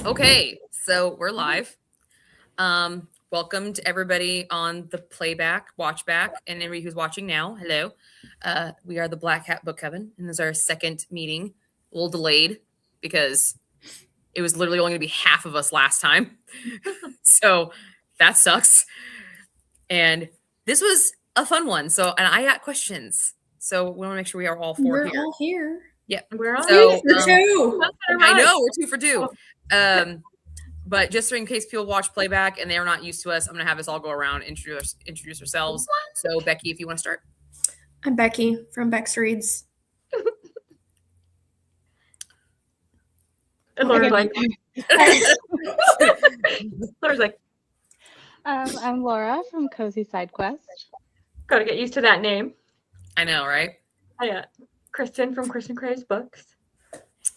Okay, so we're live. Welcome to everybody on the playback, watchback, and everybody who's watching now. Hello. We are the Black Hat Book Coven, and this is our second meeting. A little delayed because it was literally only going to be half of us last time. So that sucks. And this was a fun one. And I got questions. So we want to make sure we are all four We're here. all here. Yeah. We're all So, for two. I know we're 2 for 2. But just in case people watch playback and they're not used to us, I'm going to have us all go around, introduce ourselves. So, Becky, if you want to start. I'm Becky from Bex Reads. And Laura's like, Laura's like, I'm Laura from Cozy Side Quest. gotta get used to that name. I know, right? Kristen from Kristen Craves Books.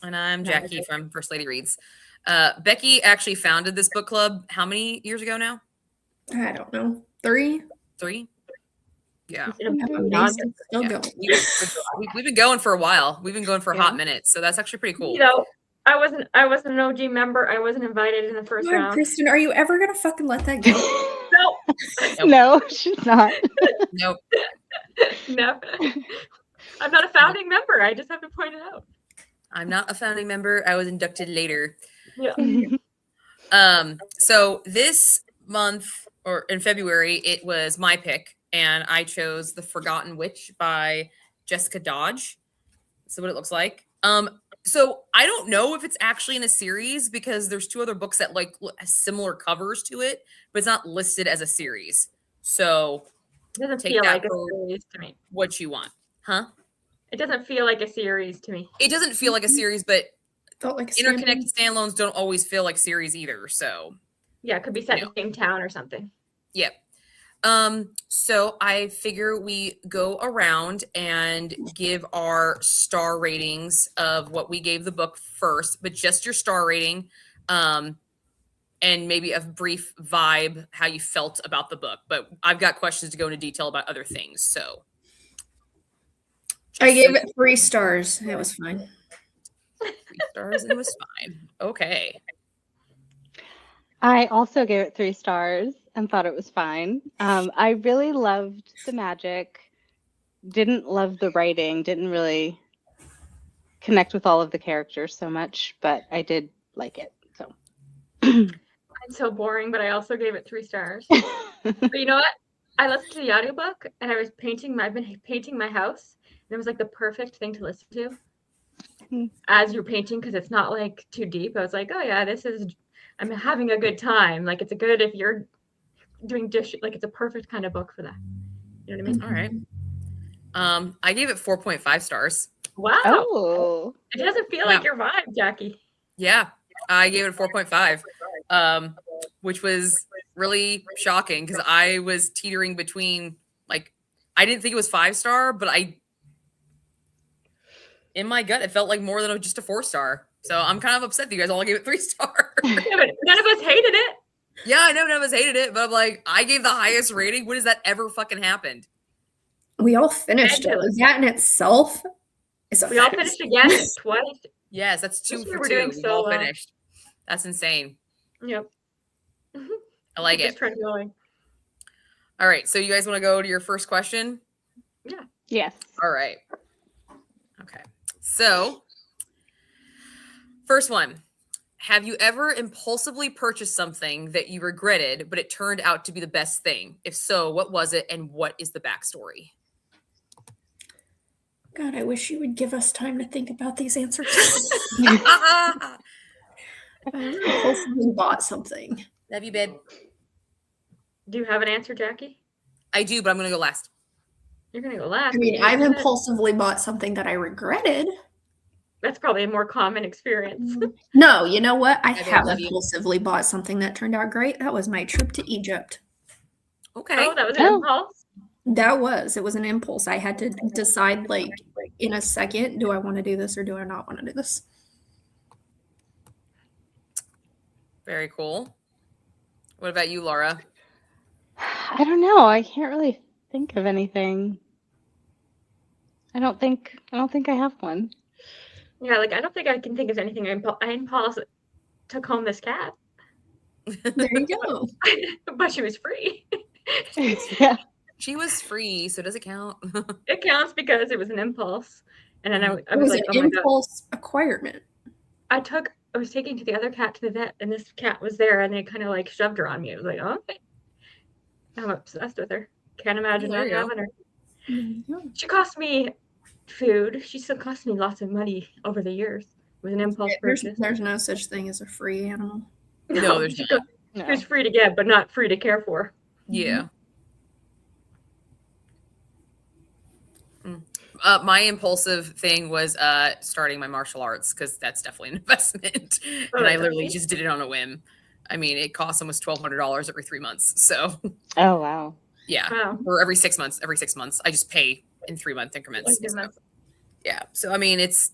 And I'm Jackie from First Lady Reads. Becky actually founded this book club how many years ago now? I don't know. 3? 3? Yeah. Still Yeah. going. We've been going for a while. We've been going for a hot minute. So that's actually pretty cool. You know, I wasn't an OG member. I wasn't invited in the first God, round. Kristen, are you ever gonna fucking let that go? No. No, she's not. Nope. No. I'm not a founding member. I just have to point it out. I'm not a founding member. I was inducted later. Yeah. So this month or in February, it was my pick, and I chose The Forgotten Witch by Jessica Dodge. So what it looks like. So I don't know if it's actually in a series because there's 2 other books that like similar covers to it, but it's not listed as a series. So It doesn't take feel that like a for series to me. what you want, huh? It doesn't feel like a series to me. It doesn't feel like a series, but Felt like a interconnected standalones don't always feel like series either. So Yeah, it could be set in the same town or something. yep. So I figure we go around and give our star ratings of what we gave the book first, but just your star rating, and maybe a brief vibe, how you felt about the book. But I've got questions to go into detail about other things. So I gave it 3 stars. It was fine. 3 stars. It was fine. Okay. I also gave it 3 stars and thought it was fine. I really loved the magic. Didn't love the writing. Didn't really connect with all of the characters so much, but I did like it. So I'm so boring, but I also gave it 3 stars. But you know what? I listened to the audiobook and I've been painting my house. And it was like the perfect thing to listen to as you're painting because it's not like too deep. I was like, oh yeah, I'm having a good time. Like it's good if you're doing like it's a perfect kind of book for that. You know what I mean? All right. I gave it 4.5 stars. Wow. Oh. It doesn't feel like your vibe, Jackie. Yeah, I gave it 4.5, which was really shocking because I was teetering between, like, I didn't think it was 5-star, but in my gut, it felt like more than just a 4-star. So I'm kind of upset that you guys all gave it 3 stars. Yeah, but none of us hated it. Yeah, I know none of us hated it, but I'm like, I gave the highest rating. When has that ever fucking happened? We all finished it. That in itself is a We all finished again twice. Yes, that's 2 for We're 2. doing We so all well. finished. That's insane. Yep. I like it. Just trying going. All right, so you guys want to go to your first question? Yeah. Yes. All right. Okay. So, first one. Have you ever impulsively purchased something that you regretted, but it turned out to be the best thing? If so, what was it and what is the backstory? God, I wish you would give us time to think about these answers. Love I impulsively bought something. you, babe. Do you have an answer, Jackie? I do, but I'm going to go last. You're going to go last. I mean, I've impulsively bought something that I regretted. That's probably a more common experience. No, you know what? I I have love you. impulsively bought something that turned out great. That was my trip to Egypt. Okay. Oh, that was an impulse? It was an impulse. I had to decide, like, in a second, do I want to do this or do I not want to do this? Very cool. What about you, Laura? I don't know. I can't really think of anything. I don't think I have one. Yeah, like I don't think I can think of anything took home this cat, There you go. but she was free. Yeah. She was free, so does it count? It counts because it was an impulse. And then I It was was like, an oh my God. impulse acquirement. I was taking the other cat to the vet, and this cat was there, and they kind of like shoved her on me. I was like, oh, okay. I'm obsessed with her. Can't imagine There not you go. having her. There you go. She cost me food. She still cost me lots of money over the years. It was an impulse purchase. There's no such thing as a free animal. No, there's she not. She was free to get, but not free to care for. Yeah. My impulsive thing was starting my martial arts because that's definitely an investment, and I literally just did it on a whim. I mean, it costs almost $1,200 every 3 months. So, Oh wow. yeah, Wow. or every 6 months. Every 6 months, I just pay in 3-month increments. So, yeah, so I mean, it's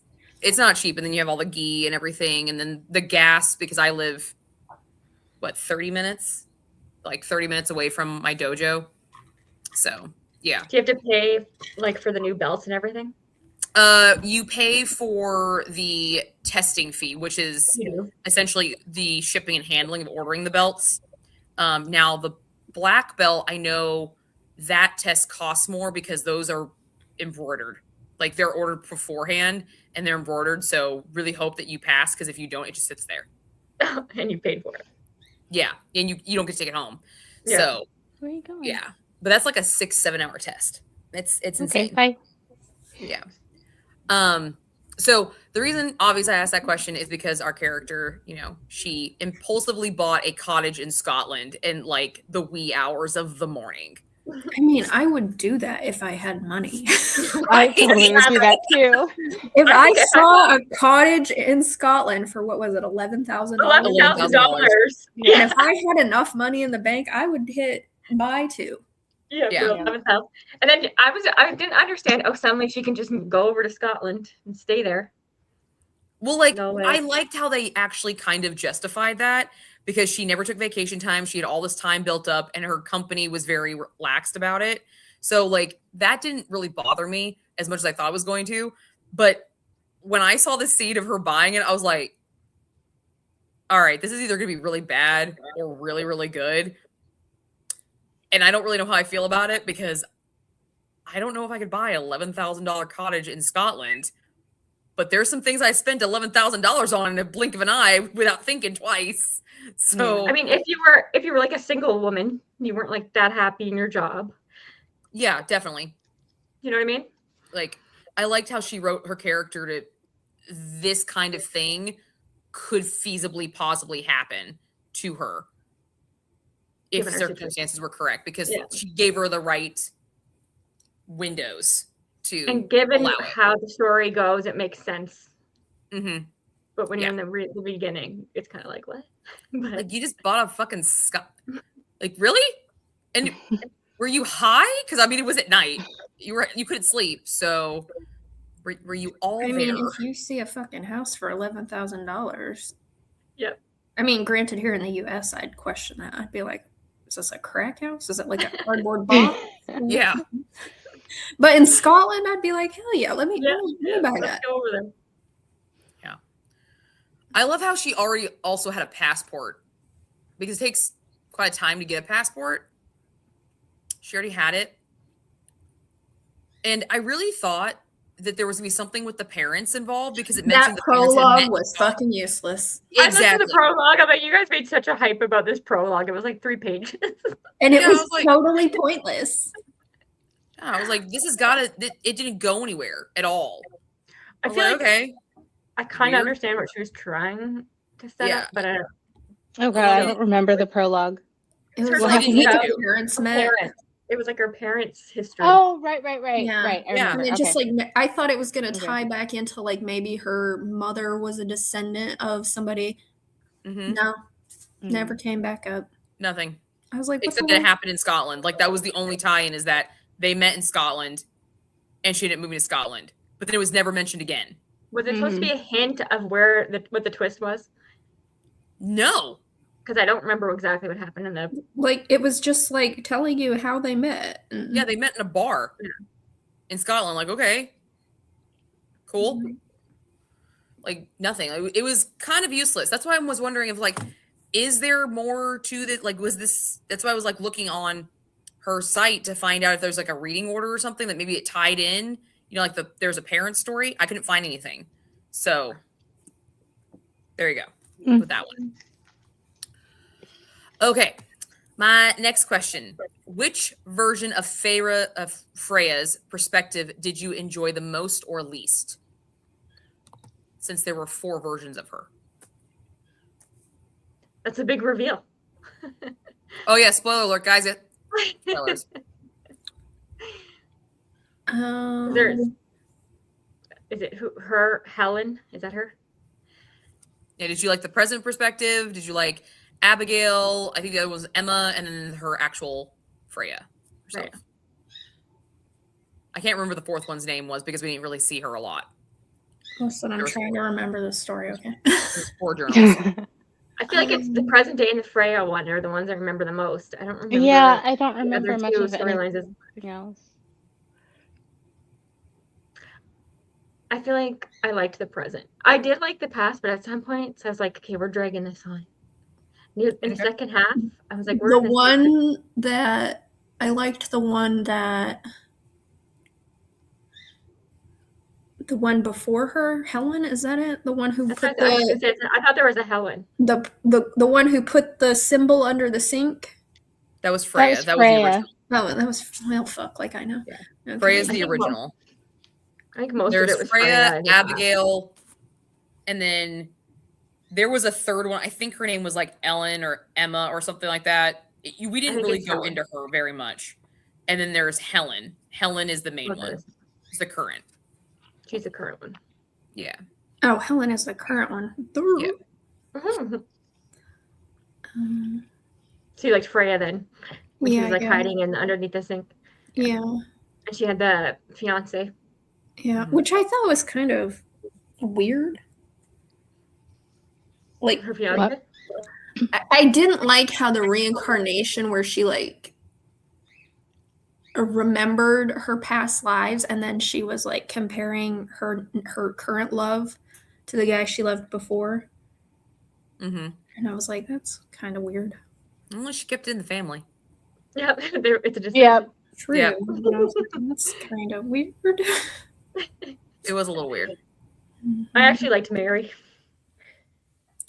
not cheap, and then you have all the ghee and everything, and then the gas because I live 30 minutes, like 30 minutes away from my dojo. So, yeah. Do you have to pay like for the new belts and everything? You pay for the testing fee, which is essentially the shipping and handling of ordering the belts. Now the black belt, I know that test costs more because those are embroidered. Like they're ordered beforehand and they're embroidered. So really hope that you pass because if you don't, it just sits there. And you paid for it. Yeah. And you don't get to take it home. Yeah. So Where are you going? yeah. But that's like a 6-7 hour test. It's insane. Okay, bye. Yeah. So the reason obviously I asked that question is because our character, she impulsively bought a cottage in Scotland in like the wee hours of the morning. I mean, I would do that if I had money. I totally would do that too. If I saw a cottage in Scotland for what was it, $11,000? $11,000. And if I had enough money in the bank, I would hit buy to. Yeah. For 11,000. And then I didn't understand. Oh, suddenly she can just go over to Scotland and stay there. Well, like No way. I liked how they actually kind of justified that because she never took vacation time. She had all this time built up and her company was very relaxed about it. So like that didn't really bother me as much as I thought it was going to. But when I saw the seed of her buying it, I was like, all right, this is either going to be really bad or really, really good. And I don't really know how I feel about it because I don't know if I could buy an $11,000 cottage in Scotland. But there's some things I spent $11,000 on in a blink of an eye without thinking twice. So I mean, if you were like a single woman, you weren't like that happy in your job. yeah, definitely. You know what I mean? Like I liked how she wrote her character to this kind of thing could feasibly possibly happen to her if Given her circumstances were correct because she gave her the right windows to And given allow it. how the story goes, it makes sense. Mm-hmm. But when you're in the beginning, it's kind of like, what? But Like you just bought a fucking like really? And were you high? Because I mean, it was at night. You couldn't sleep, so were you all I there? mean, if you see a fucking house for $11,000. Yep. I mean, granted, here in the U.S., I'd question that. I'd be like, is this a crack house? Is it like a cardboard box? Yeah. But in Scotland, I'd be like, hell yeah, let me buy let's that. go over there. Yeah. I love how she already also had a passport because it takes quite a time to get a passport. She already had it. And I really thought that there was going to be something with the parents involved because it mentioned That the parents had prologue met- was fucking useless. I listened Exactly. to the prologue. I'm like, you guys made such a hype about this prologue. It was like 3 pages. And it Yeah, I was was like- totally pointless. Yeah, I was like, this has got to, it didn't go anywhere at all. I was feel like okay. I kind of Weird. understand what she was trying to set up, but I don't. Oh god, I don't remember the prologue. It was Well, like you how need the to. parents Her met. parents. It was like her parents' history. Oh, right. Yeah. Right. I Yeah. remember. And then just like I thought it was gonna Okay. tie back into like maybe her mother was a descendant of somebody. Mm-hmm. No, Mm. never came back up. Nothing. I was like, what Except the that it hell? happened in Scotland. Like that was the only tie-in is that they met in Scotland and she ended up moving to Scotland. But then it was never mentioned again. Was it supposed to be a hint of where what the twist was? No. Because I don't remember exactly what happened in the. Like it was just like telling you how they met. And Yeah, they met in a bar in Scotland. Like, okay. Cool. like nothing. Like, it was kind of useless. That's why I was wondering if like, is there more to that? Like, was this? That's why I was like looking on her site to find out if there's like a reading order or something that maybe it tied in. You know, like there's a parent story. I couldn't find anything. So there you go with that one. Okay, my next question: which version of Freya's perspective did you enjoy the most or least? Since there were 4 versions of her. That's a big reveal. Oh yeah, spoiler alert, guys. Spoilers. There's, is it her Helen? Is that her? Yeah, did you like the present perspective? Did you like Abigail? I think the other was Emma, and then her actual Freya herself. Freya. I can't remember the 4th one's name was because we didn't really see her a lot. Listen, I'm trying to remember the story, okay? There's 4 journals. I feel like it's the present day and the Freya one are the ones I remember the most. I don't remember. Yeah, I don't the remember other much two of storylines. anything else. I feel like I liked the present. I did like the past, but at some point, I was like, okay, we're dragging this on. In the second half, I was like, the one that I liked, the one before her, Helen, is that it? The one who put I thought there was a Helen. The one who put the symbol under the sink. That was Freya. That was Freya. the original. Oh, that was well, fuck. Like I know. Yeah. Okay. Freya's the original. I think most There's of it was Freya, Abigail, and then there was a 3rd one. I think her name was like Ellen or Emma or something like that. We didn't really go into her very much. And then there's Helen. Helen is the main one. It's the current. She's the current one. Yeah. Oh, Helen is the current one. Yeah. So you liked Freya then? When she was like yeah. hiding underneath the sink. Yeah. And she had the fiance. Yeah, which I thought was kind of weird. Like her fiance. I didn't like how the reincarnation where she like remembered her past lives and then she was like comparing her current love to the guy she loved before. And I was like, that's kind of weird. Unless she kept it in the family. Yeah, it's a decision. Yeah. True. Yeah. And I was like, that's kind of weird. It was a little weird. I actually liked Mary.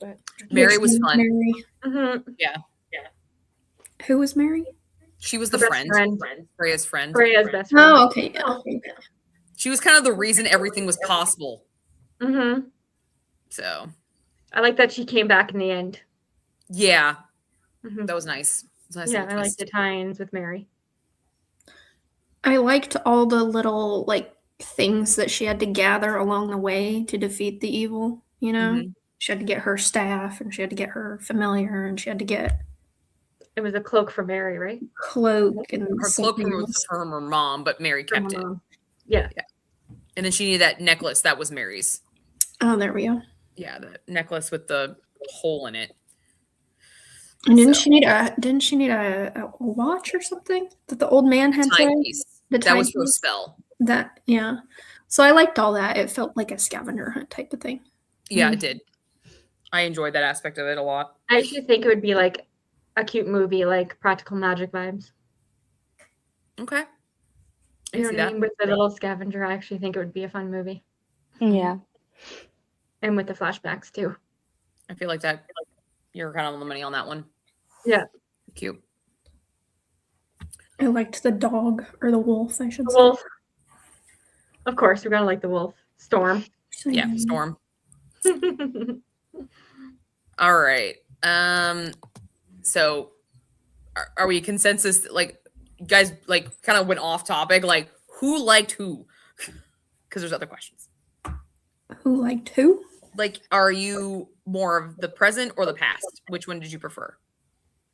But Mary was fun. Mary. Yeah. Who was Mary? She was the friend. Freya's friend. Freya's best friend. Oh, okay. Yeah. She was kind of the reason everything was possible. So I like that she came back in the end. Yeah. That was nice. Yeah, I like the tie-ins with Mary. I liked all the little like things that she had to gather along the way to defeat the evil, you know? She had to get her staff and she had to get her familiar and she had to get it was a cloak for Mary, right? Cloak and her cloak was from her mom, but Mary kept it. Yeah. And then she needed that necklace that was Mary's. Oh, there we go. Yeah, the necklace with the hole in it. And didn't she need a watch or something that the old man had timepiece? That was for a spell. That So I liked all that. It felt like a scavenger hunt type of thing. Yeah, it did. I enjoyed that aspect of it a lot. I actually think it would be like a cute movie, like Practical Magic vibes. Okay. You know what I mean? With the little scavenger, I actually think it would be a fun movie. Yeah. And with the flashbacks too. I feel like that you're kind of on the money on that one. Yeah. Cute. I liked the dog or the wolf, I should say. Wolf. Of course, we're gonna like the wolf. Storm. Yeah, Storm. All right. So are we consensus like you guys like kind of went off topic? Like who liked who? Because there's other questions. Who liked who? Like, are you more of the present or the past? Which one did you prefer?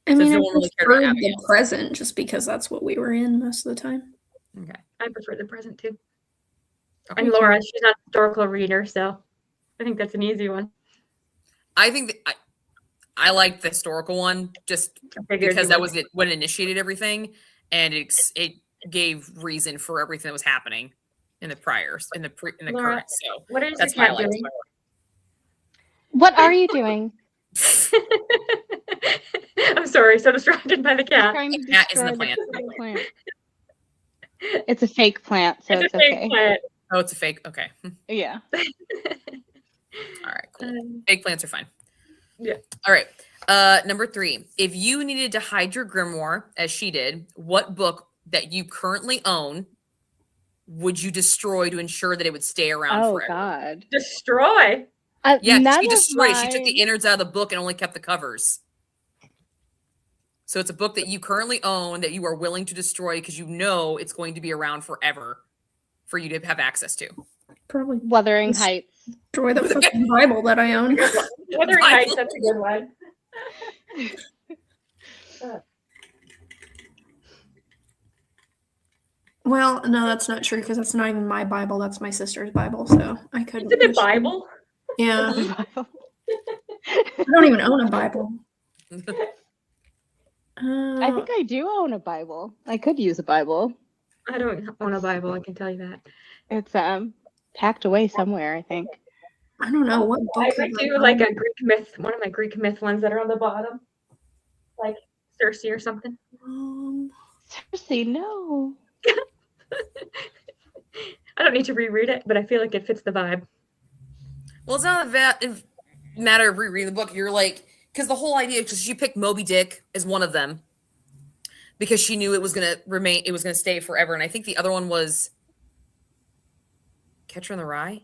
I mean, I prefer the present just because that's what we were in most of the time. Okay. I prefer the present too. Okay. And Laura, she's not a historical reader, so I think that's an easy one. I think that I liked the historical one just because that was what initiated everything, and it gave reason for everything that was happening in the priors, in the Laura, current. So what is that's your cat why I liked doing? What are you doing? I'm sorry, so distracted by the He's cat. trying to Cat is in destroy the the plant. It's a fake plant, so it's a fake okay. plant. Oh, it's a fake. Okay. Yeah. All right, cool. Fake plants are fine. Yeah. All right. Number 3. If you needed to hide your grimoire, as she did, what book that you currently own would you destroy to ensure that it would stay around Oh forever? God. Destroy. Yeah, None she of destroyed it. She took mine- the innards out of the book and only kept the covers. So it's a book that you currently own that you are willing to destroy because you know it's going to be around forever for you to have access to. Probably Wuthering Heights. destroy the fucking Bible that I own. Wuthering Heights, that's a good one. Well, no, that's not true because that's not even my Bible. That's my sister's Bible. So I couldn't. Is it a Bible? Yeah. I don't even own a Bible. I think I do own a Bible. I could use a Bible. I don't own a Bible, I can tell you that. It's packed away somewhere, I think. I don't know what book. I would do like a Greek myth, one of my Greek myth ones that are on the bottom. Like Circe or something. Seriously, no. I don't need to reread it, but I feel like it fits the vibe. Well, it's not a matter of rereading the book. You're like, because the whole idea, because she picked Moby Dick as one of them because she knew it was going to remain, it was going to stay forever. And I think the other one was Catcher in the Rye.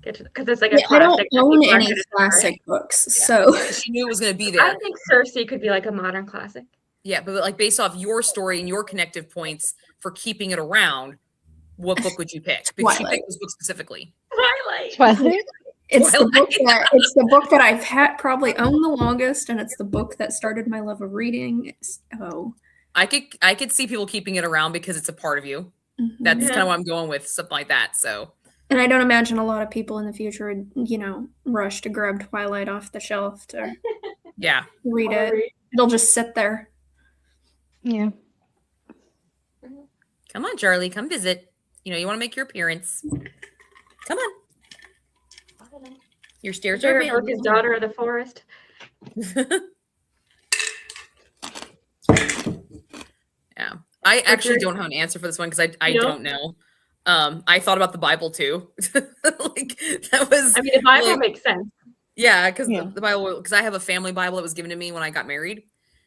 Because it's like a I don't classic. own any classic books, so She knew it was going to be I there. think Circe could be like a modern classic. Yeah, but like based off your story and your connective points for keeping it around, what book would you pick? Because she picked this book specifically. Twilight. It's the book that I've probably owned the longest, and it's the book that started my love of reading. So I could see people keeping it around because it's a part of you. That's kind of what I'm going with, something like that. So, and I don't imagine a lot of people in the future would, rush to grab Twilight off the shelf to read it. It'll just sit there. Yeah. Come on, Charlie, come visit. You want to make your appearance. Come on. Your stairs are favorite book is Daughter of the Forest. Yeah. I actually don't have an answer for this one because I don't know. I thought about the Bible too. Like that was. I mean, the Bible makes sense. Yeah, because the Bible. Because I have a family Bible that was given to me when I got married,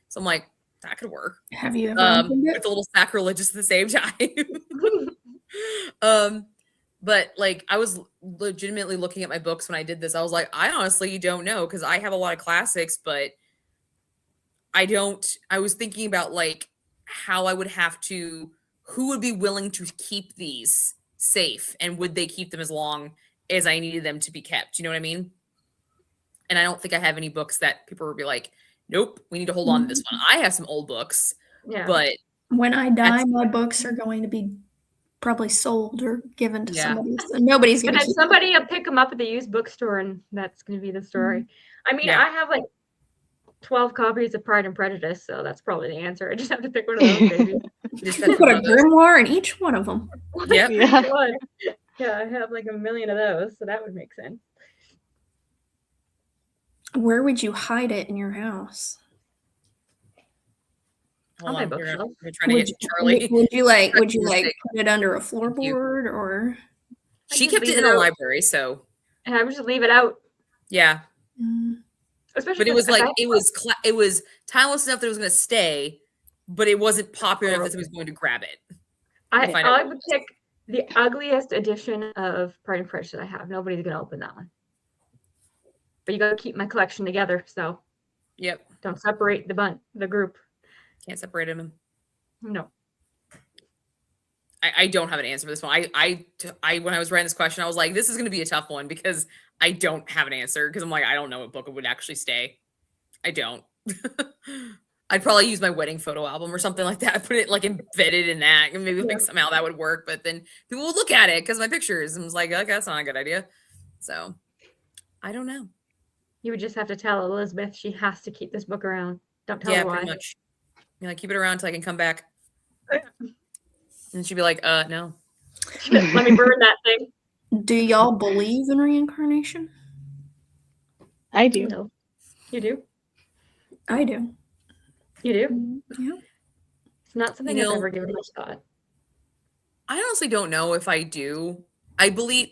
so I'm like, that could work. Have you ever opened it? It's a little sacrilegious at the same time. But like I was legitimately looking at my books when I did this. I was like, I honestly don't know because I have a lot of classics, but I was thinking about like how I would have to, who would be willing to keep these safe and would they keep them as long as I needed them to be kept? You know what I mean? And I don't think I have any books that people would be like, nope, we need to hold on to this one. I have some old books, but when I die, my books are going to be probably sold or given to somebody. So nobody's going to. And then somebody will pick them up at the used bookstore, and that's going to be the story. I mean, I have like 12 copies of Pride and Prejudice, so that's probably the answer. I just have to pick one of those, baby. You put a grimoire in each one of them. Yeah. Yeah, I have like a million of those, so that would make sense. Where would you hide it in your house? Hold on, you're trying to get Charlie. Would you put it under a floorboard or? She kept it in the library, so. And I would just leave it out. Yeah. Especially, but it was like it was timeless enough that it was going to stay, but it wasn't popular enough that somebody was going to grab it. I would pick the ugliest edition of Pride and Prejudice I have. Nobody's going to open that one. But you got to keep my collection together, so. Yep. Don't separate the group. Can't separate them. No. I don't have an answer for this one. I when I was writing this question, I was like, this is going to be a tough one because I don't have an answer because I'm like, I don't know what book would actually stay. I don't. I'd probably use my wedding photo album or something like that. Put it like embedded in that and maybe think somehow that would work. But then people would look at it because my pictures and was like, okay, that's not a good idea. So I don't know. You would just have to tell Elizabeth she has to keep this book around. Don't tell her why. Pretty much. Keep it around till I can come back. And she'd be like, no. Let me burn that thing. Do y'all believe in reincarnation? I do. No. You do? I do. You do? Yeah. It's not something I've ever given much thought. I honestly don't know if I do. I believe.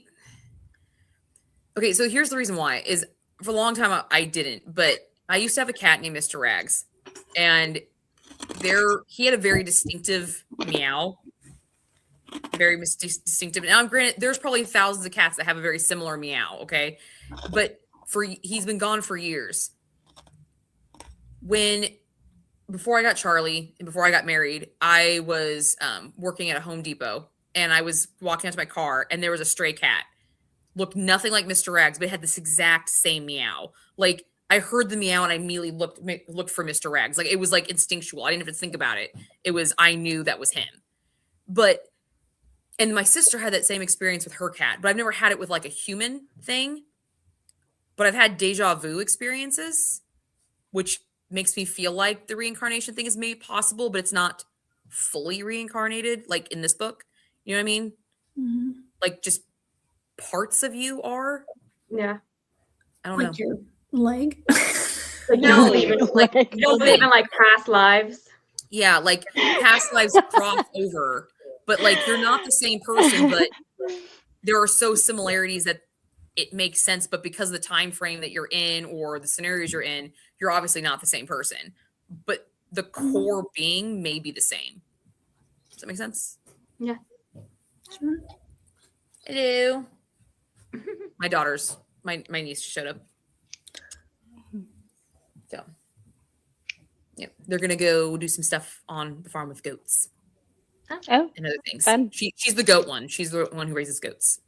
Okay, so here's the reason why is for a long time I didn't, but I used to have a cat named Mr. Rags, and he had a very distinctive meow, very distinctive. Now, granted, there's probably thousands of cats that have a very similar meow. Okay, but he's been gone for years. Before I got Charlie and before I got married, I was working at a Home Depot, and I was walking out to my car, and there was a stray cat. Looked nothing like Mr. Rags, but it had this exact same meow. Like I heard the meow and I immediately looked for Mr. Rags. Like it was like instinctual. I didn't even think about it. I knew that was him. And my sister had that same experience with her cat, but I've never had it with like a human thing. But I've had deja vu experiences, which makes me feel like the reincarnation thing is maybe possible, but it's not fully reincarnated, like in this book. You know what I mean? Mm-hmm. Like just parts of you are. Yeah. I don't know. Your leg. Like you don't believe in like past lives. Yeah, like past lives cross over, but like you're not the same person, but there are so similarities that it makes sense. But because of the time frame that you're in or the scenarios you're in, you're obviously not the same person. But the core being may be the same. Does that make sense? Yeah. Sure. Hello. My niece showed up. So, yep, they're gonna go do some stuff on the farm with goats. Oh, And other things. fun. She's the goat one. She's the one who raises goats.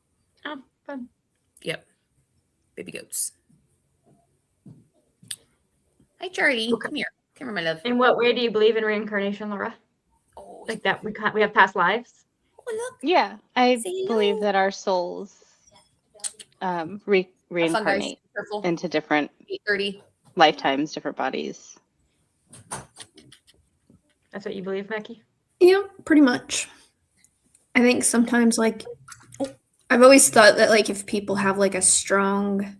Oh, fun. Yep, baby goats. Hi, Charlie. Okay. Come here, my love. In what way do you believe in reincarnation, Laura? Oh, Like that we have past lives? oh look. Yeah, I See believe you. that our souls reincarnate Careful. into different 8:30. lifetimes, different bodies. That's what you believe, Mackie? Yeah, pretty much. I think sometimes, like, I've always thought that, like, if people have, like, a strong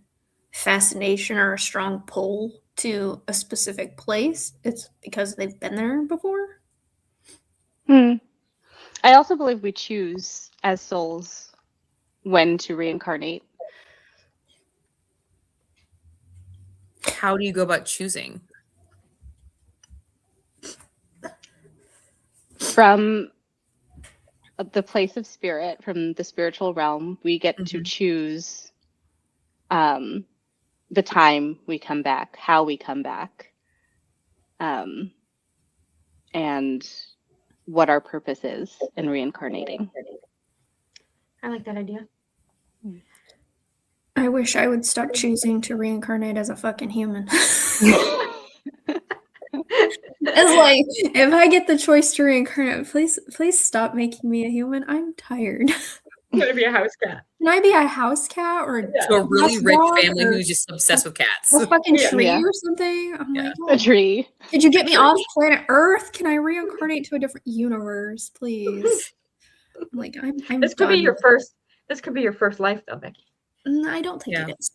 fascination or a strong pull to a specific place, it's because they've been there before. I also believe we choose as souls when to reincarnate. How do you go about choosing? From the place of spirit, from the spiritual realm, we get to choose the time we come back, how we come back, and what our purpose is in reincarnating. I like that idea. I wish I would stop choosing to reincarnate as a fucking human. It's like, if I get the choice to reincarnate, please stop making me a human. I'm tired. I'm gonna be a house cat. Can I be a house cat or To a really rich family or who's just obsessed with cats. a fucking tree Yeah. or something? I'm Yeah. like, A tree. did you get me off planet Earth? Can I reincarnate to a different universe, please? I'm like, I'm This could be done. your first. This could be your first life, though, Becky. I don't think Yeah. it is.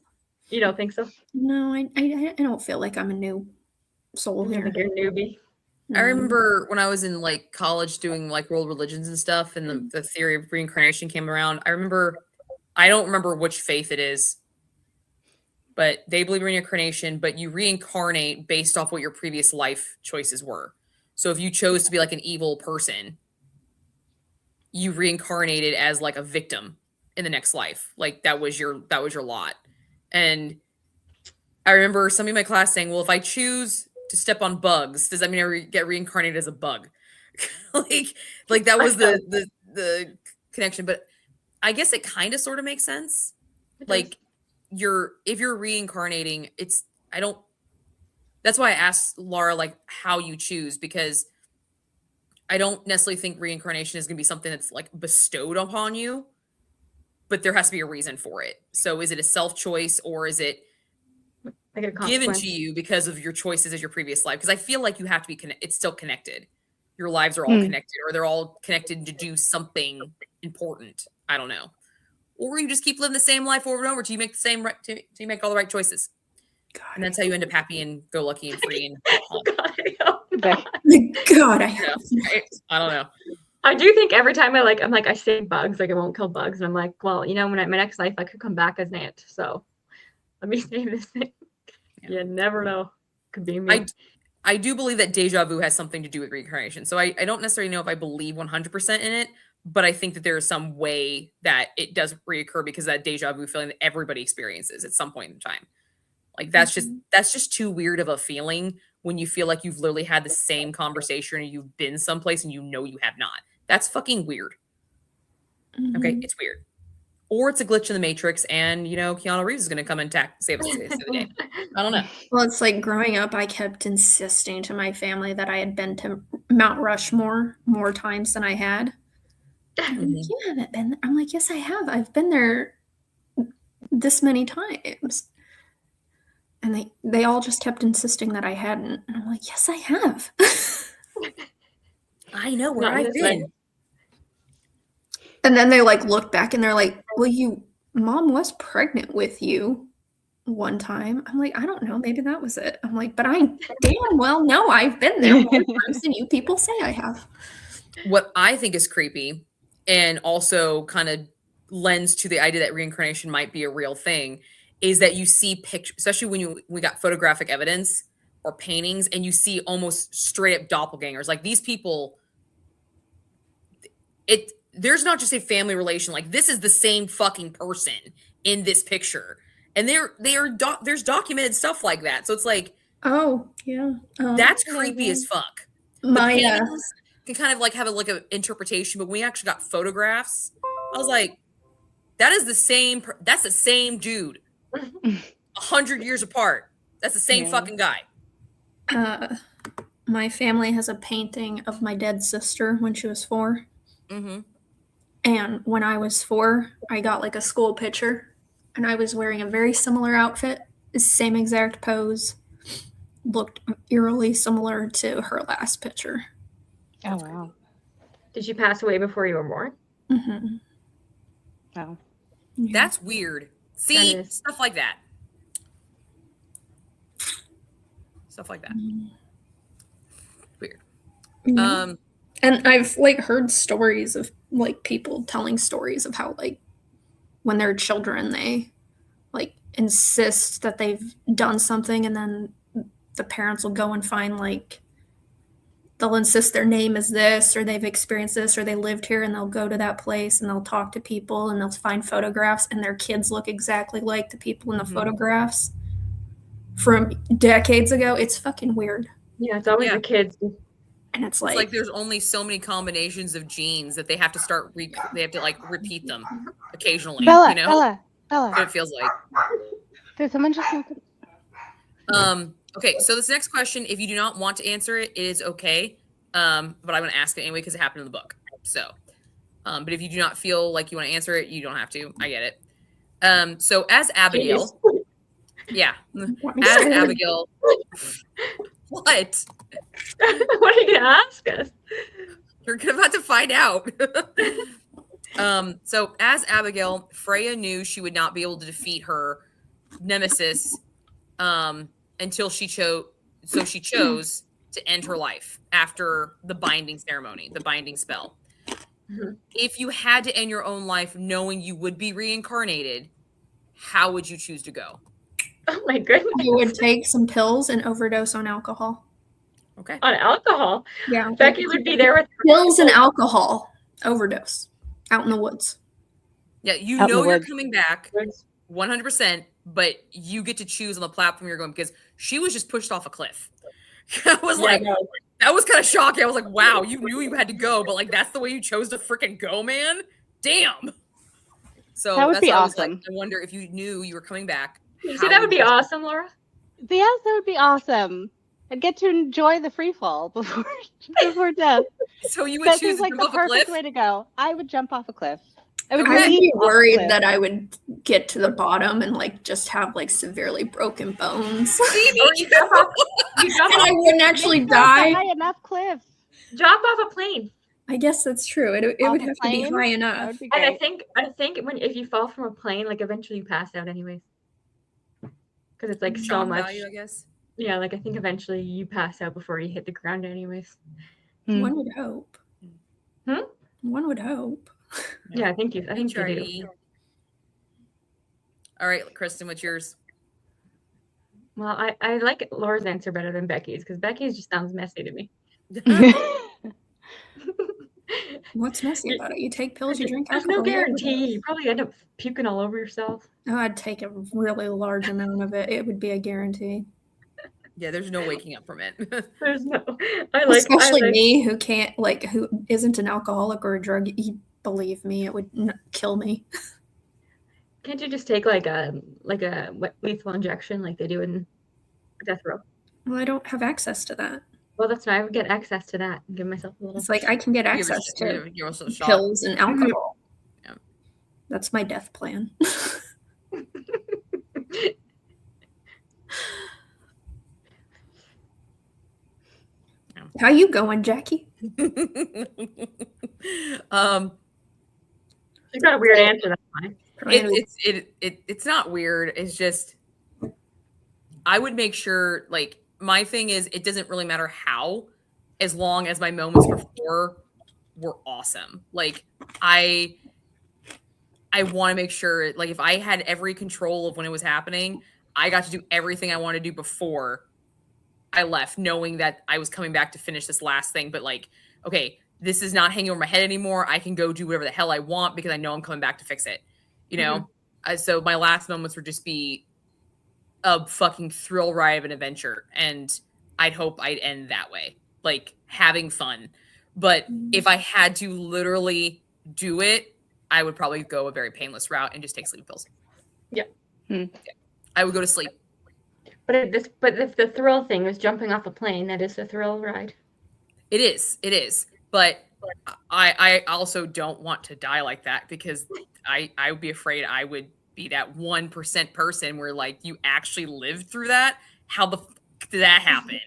You don't think so? No, I don't feel like I'm a new soul I here. think you're a newbie. I remember when I was in like college doing like world religions and stuff, and the theory of reincarnation came around. I don't remember which faith it is, but they believe in reincarnation, but you reincarnate based off what your previous life choices were. So if you chose to be like an evil person, you reincarnated as like a victim in the next life. Like that was your lot. And I remember somebody in my class saying, well, if I choose to step on bugs, does that mean I get reincarnated as a bug? like that was the connection. But I guess it kind of sort of makes sense. Like if you're reincarnating, that's why I asked Laura like how you choose, because I don't necessarily think reincarnation is going to be something that's like bestowed upon you, but there has to be a reason for it. So is it a self choice, or is it given to you because of your choices as your previous life? Because I feel like you have to be it's still connected. Your lives are all connected, or they're all connected to do something important. I don't know. Or you just keep living the same life over and over till you make all the right choices. And that's how you end up happy and go lucky and free and God, I hope not. God, I you know, right? I don't know. I do think every time I'm like, I say bugs, like I won't kill bugs. And I'm like, well, you know, when my next life, I could come back as an ant. So let me say this thing. You never know. Could be me. I do believe that deja vu has something to do with reincarnation. So I don't necessarily know if I believe 100% in it, but I think that there is some way that it does reoccur because that deja vu feeling that everybody experiences at some point in time. Like that's just too weird of a feeling when you feel like you've literally had the same conversation or you've been someplace and you know you have not. That's fucking weird. Okay, it's weird. Or it's a glitch in the Matrix, and you know Keanu Reeves is going to come and save us the day. I don't know. Well, it's like growing up, I kept insisting to my family that I had been to Mount Rushmore more times than I had. I'm like, you haven't been there. I'm like, yes, I have. I've been there this many times. And they all just kept insisting that I hadn't. And I'm like, yes, I have. I know where I've been. And then they like look back and they're like, well, mom was pregnant with you one time. I'm like, I don't know, maybe that was it. I'm like, but I damn well know I've been there more times than you people say I have. What I think is creepy and also kind of lends to the idea that reincarnation might be a real thing is that you see pictures, especially when we got photographic evidence or paintings, and you see almost straight up doppelgangers. Like these people, there's not just a family relation. Like this is the same fucking person in this picture, and there's documented stuff like that. So it's like, oh yeah, that's creepy as fuck. My paintings can kind of like have a look at interpretation, but when we actually got photographs, I was like, that's the same dude. 100 years apart. That's the same fucking guy. My family has a painting of my dead sister when she was 4. Mm-hmm. And when I was 4, I got like a school picture, and I was wearing a very similar outfit, the same exact pose, looked eerily similar to her last picture. Oh, wow. Did she pass away before you were born? Mm-hmm. Oh. Yeah. That's weird. See, stuff like that. Stuff like that. Weird. Yeah. And I've like heard stories of like people telling stories of how like when they're children they like insist that they've done something, and then the parents will go and find like they'll insist their name is this, or they've experienced this, or they lived here, and they'll go to that place and they'll talk to people and they'll find photographs, and their kids look exactly like the people in the photographs from decades ago. It's fucking weird. Yeah, it's always the kids. And it's like there's only so many combinations of genes that they have to start they have to like repeat them occasionally. Bella, you know? Bella. What it feels like. Did someone just okay, so this next question, if you do not want to answer it, it is okay. But I'm gonna ask it anyway because it happened in the book. So but if you do not feel like you want to answer it, you don't have to. I get it. So as Abigail, as Abigail, what? What are you gonna ask us? You're about to find out. So as Abigail, Freya knew she would not be able to defeat her nemesis until she chose. So she chose to end her life after the binding ceremony, the binding spell. Mm-hmm. If you had to end your own life knowing you would be reincarnated, how would you choose to go? Oh my goodness. I would take some pills and overdose on alcohol. Okay. On alcohol? Yeah. Becky would be there with pills and alcohol overdose out in the woods. Yeah, you know you're coming back 100%, but you get to choose on the platform you're going because she was just pushed off a cliff. I was that was kind of shocking. I was like, wow, you knew you had to go, but like that's the way you chose to freaking go, man. Damn. So that would be awesome. I wonder if you knew you were coming back. You see, that would be awesome, Laura. Yes, that would be awesome. I'd get to enjoy the free fall before death. So you would choose like the perfect way to go. I would jump off a cliff. I would be worried that I would get to the bottom and like just have like severely broken bones. You jump off, and I wouldn't actually die. High enough cliff. Jump off a plane. I guess that's true. It would have to be high enough. And I think if you fall from a plane, like eventually you pass out anyways. because it's like so Shock much. value, I guess. Yeah, like I think eventually you pass out before you hit the ground, anyways. One would hope. Hmm? One would hope. Yeah, I think you do. HRE. All right, Kristen, what's yours? Well, I like Laura's answer better than Becky's because Becky's just sounds messy to me. What's messy about it? You take pills, you drink There's alcohol. no you overdose. guarantee. You probably end up puking all over yourself. Oh, I'd take a really large amount of it. It would be a guarantee. Yeah, there's no waking up from it. There's no. Especially me, who can't who isn't an alcoholic or a drug. Believe me, it would kill me. Can't you just take like a lethal injection like they do in death row? Well, I don't have access to that. Well, that's why I would get access to that and give myself a little. It's like I can get Give access to yourself a shot. pills and alcohol. Yeah. That's my death plan. How you going, Jackie? She's got a weird answer. That's fine. It's not weird. It's just I would make sure, like, my thing is it doesn't really matter how, as long as my moments before were awesome. Like I want to make sure, like, if I had every control of when it was happening, I got to do everything I wanted to do before I left, knowing that I was coming back to finish this last thing. But like, okay, this is not hanging over my head anymore. I can go do whatever the hell I want because I know I'm coming back to fix it. You know? So my last moments would just be a fucking thrill ride of an adventure. And I'd hope I'd end that way, like having fun. But if I had to literally do it, I would probably go a very painless route and just take sleep pills. Yeah. I would go to sleep. But if the thrill thing was jumping off a plane, that is the thrill ride. It is. But I also don't want to die like that because I would be afraid I would be that 1% person where like you actually lived through that. How the fuck did that happen?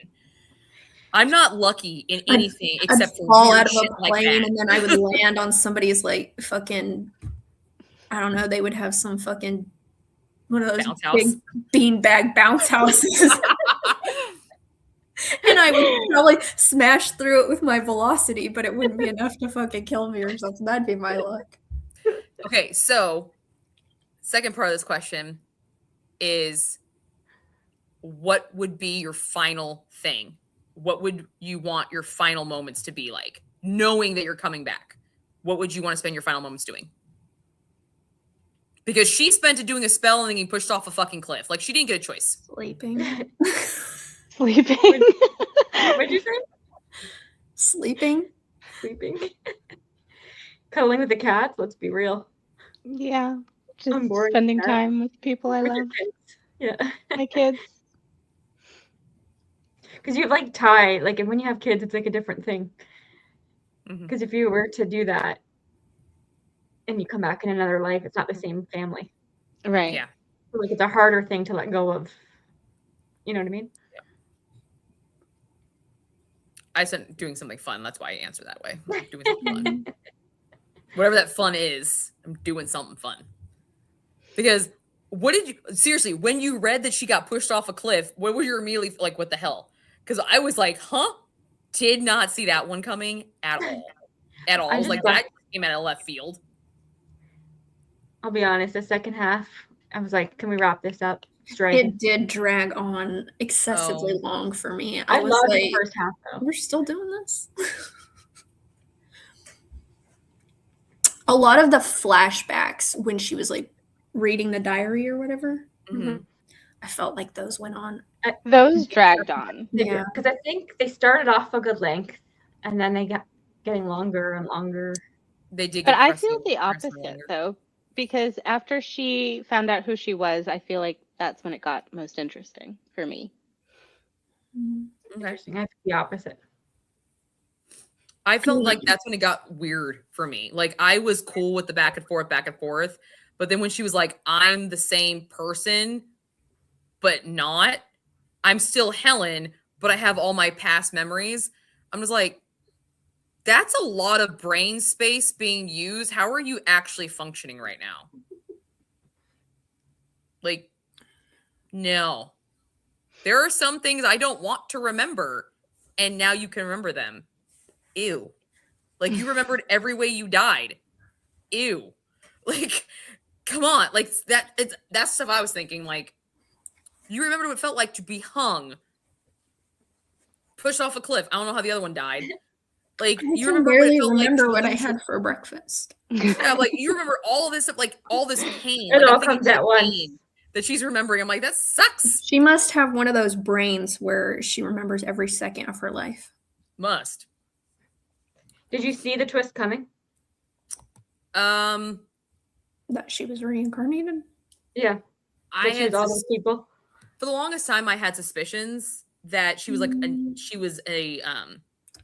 I'm not lucky in anything except for fall out of a plane like and then I would land on somebody's like fucking, I don't know, they would have some fucking one of those big beanbag bounce houses. And I would probably smash through it with my velocity, but it wouldn't be enough to fucking kill me or something. That'd be my luck. Okay, so second part of this question is what would be your final thing? What would you want your final moments to be like? Knowing that you're coming back, what would you want to spend your final moments doing? Because she spent it doing a spell and then getting pushed off a fucking cliff. Like, she didn't get a choice. Sleeping. Sleeping. What'd you say? Sleeping. Cuddling with the cats. Let's be real. Yeah. Just spending time with people I love. Yeah. My kids. Because you like tie, like when you have kids, it's like a different thing. Because if you were to do that and you come back in another life, it's not the same family. Right. Yeah. So, like it's a harder thing to let go of. You know what I mean? Yeah. I said doing something fun. That's why I answer that way. Doing something fun. Whatever that fun is, I'm doing something fun. Because what did you seriously, when you read that she got pushed off a cliff, what were you immediately like, what the hell? Because I was like, huh? Did not see that one coming at all. I was like, that came out of left field. I'll be honest, the second half, I was like, can we wrap this up? Straight. It did drag on excessively long for me. I was loved like, the first half though. We're still doing this? A lot of the flashbacks when she was like reading the diary or whatever, I felt like those went on. Those dragged on. Yeah. Because I think they started off a good length and then they got getting longer and longer. They did. But I feel the opposite though, because after she found out who she was, I feel like that's when it got most interesting for me. Interesting. I feel the opposite. I felt like that's when it got weird for me. Like I was cool with the back and forth. But then when she was like, I'm the same person, but not, I'm still Helen, but I have all my past memories. I'm just like, that's a lot of brain space being used. How are you actually functioning right now? Like, No. There are some things I don't want to remember, and now you can remember them. Ew. Like, you remembered every way you died. Ew. Like, come on. Like, that's stuff I was thinking. Like, you remembered what it felt like to be hung, pushed off a cliff. I don't know how the other one died. Like, I you can remember what it barely felt like remember to what I lose your- had for breakfast. Yeah, like, you remember all this stuff, like, all this pain. It Like, all I'm thinking comes at the once. pain that she's remembering. I'm like, that sucks. She must have one of those brains where she remembers every second of her life. Must. Did you see the twist coming? Um, That she was reincarnated. Yeah. I That she had was all those people. for the longest time I had suspicions that she was like she was a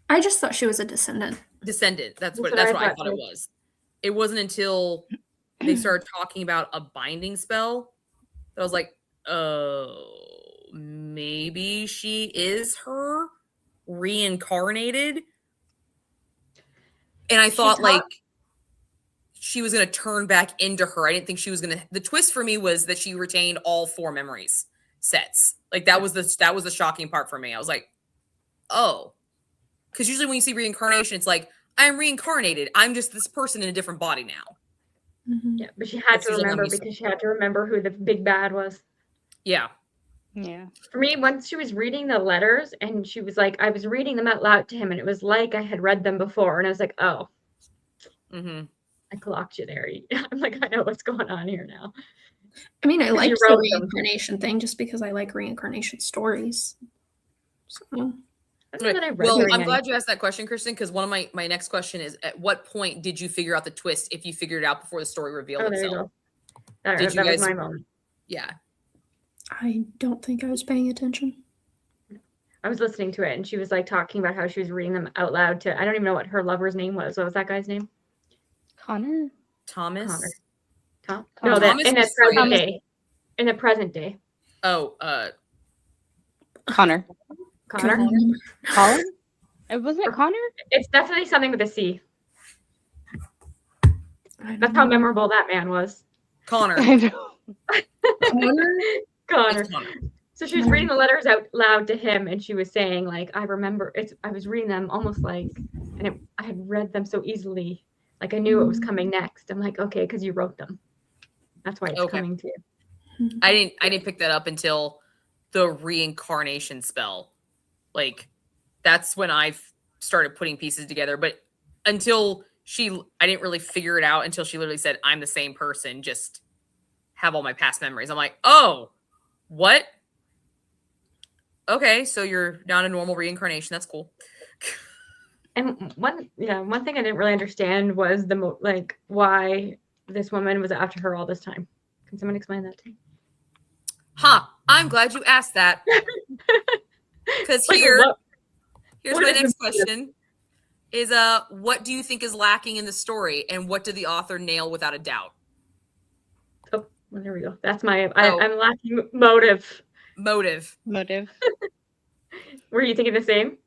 I just thought she was a descendant. descendant. That's what That's I what I thought thought it too. was. It wasn't until they started talking about a binding spell that I was like, oh, maybe she is her reincarnated. And I thought like she was going to turn back into her. I didn't think she was going to. The twist for me was that she retained all 4 memories sets. Like that was the shocking part for me. I was like, oh, because usually when you see reincarnation, it's like I'm reincarnated. I'm just this person in a different body now. Mm-hmm. Yeah, but she had That's to usually how remember you- because she had to remember who the big bad was. Yeah. Yeah. For me, once she was reading the letters and she was like, I was reading them out loud to him and it was like I had read them before. And I was like, oh, Mm-hmm. I clocked you there. I'm like, I know what's going on here now. I mean, I Because like you the wrote them. reincarnation thing just because I like reincarnation stories. So, I don't know that I read Well, very I'm many. glad you asked that question, Kristen, because one of my next question is: at what point did you figure out the twist? If you figured it out before the story revealed Oh, there you itself, go. Did you That was guys- my moment. yeah. I don't think I was paying attention. I was listening to it and she was like talking about how she was reading them out loud to, I don't even know what her lover's name was. What was that guy's name? Connor? Thomas. Connor. Tom? Connor. No, that Thomas in the was present Thomas- day. In the present day. Oh, Connor. Connor? Colin? It wasn't it Connor? It's definitely something with a C. That's how memorable that man was. Connor. I know. Connor. It's Connor. So she was reading the letters out loud to him, and she was saying, like, I remember it's. I was reading them almost like, I had read them so easily, like I knew what was coming next. I'm like, okay, because you wrote them. That's why it's Okay. coming to you. I didn't pick that up until the reincarnation spell. Like that's when I started putting pieces together. But until I didn't really figure it out until she literally said, I'm the same person, just have all my past memories. I'm like, oh, what? Okay, so you're not a normal reincarnation. That's cool. And one thing I didn't really understand was why this woman was after her all this time. Can someone explain that to me? I'm glad you asked that. Because Like, here's what my is next the- question is what do you think is lacking in the story and what did the author nail without a doubt? Oh, well, there we go. That's my. Oh. I'm lacking motive. Motive. Were you thinking the same?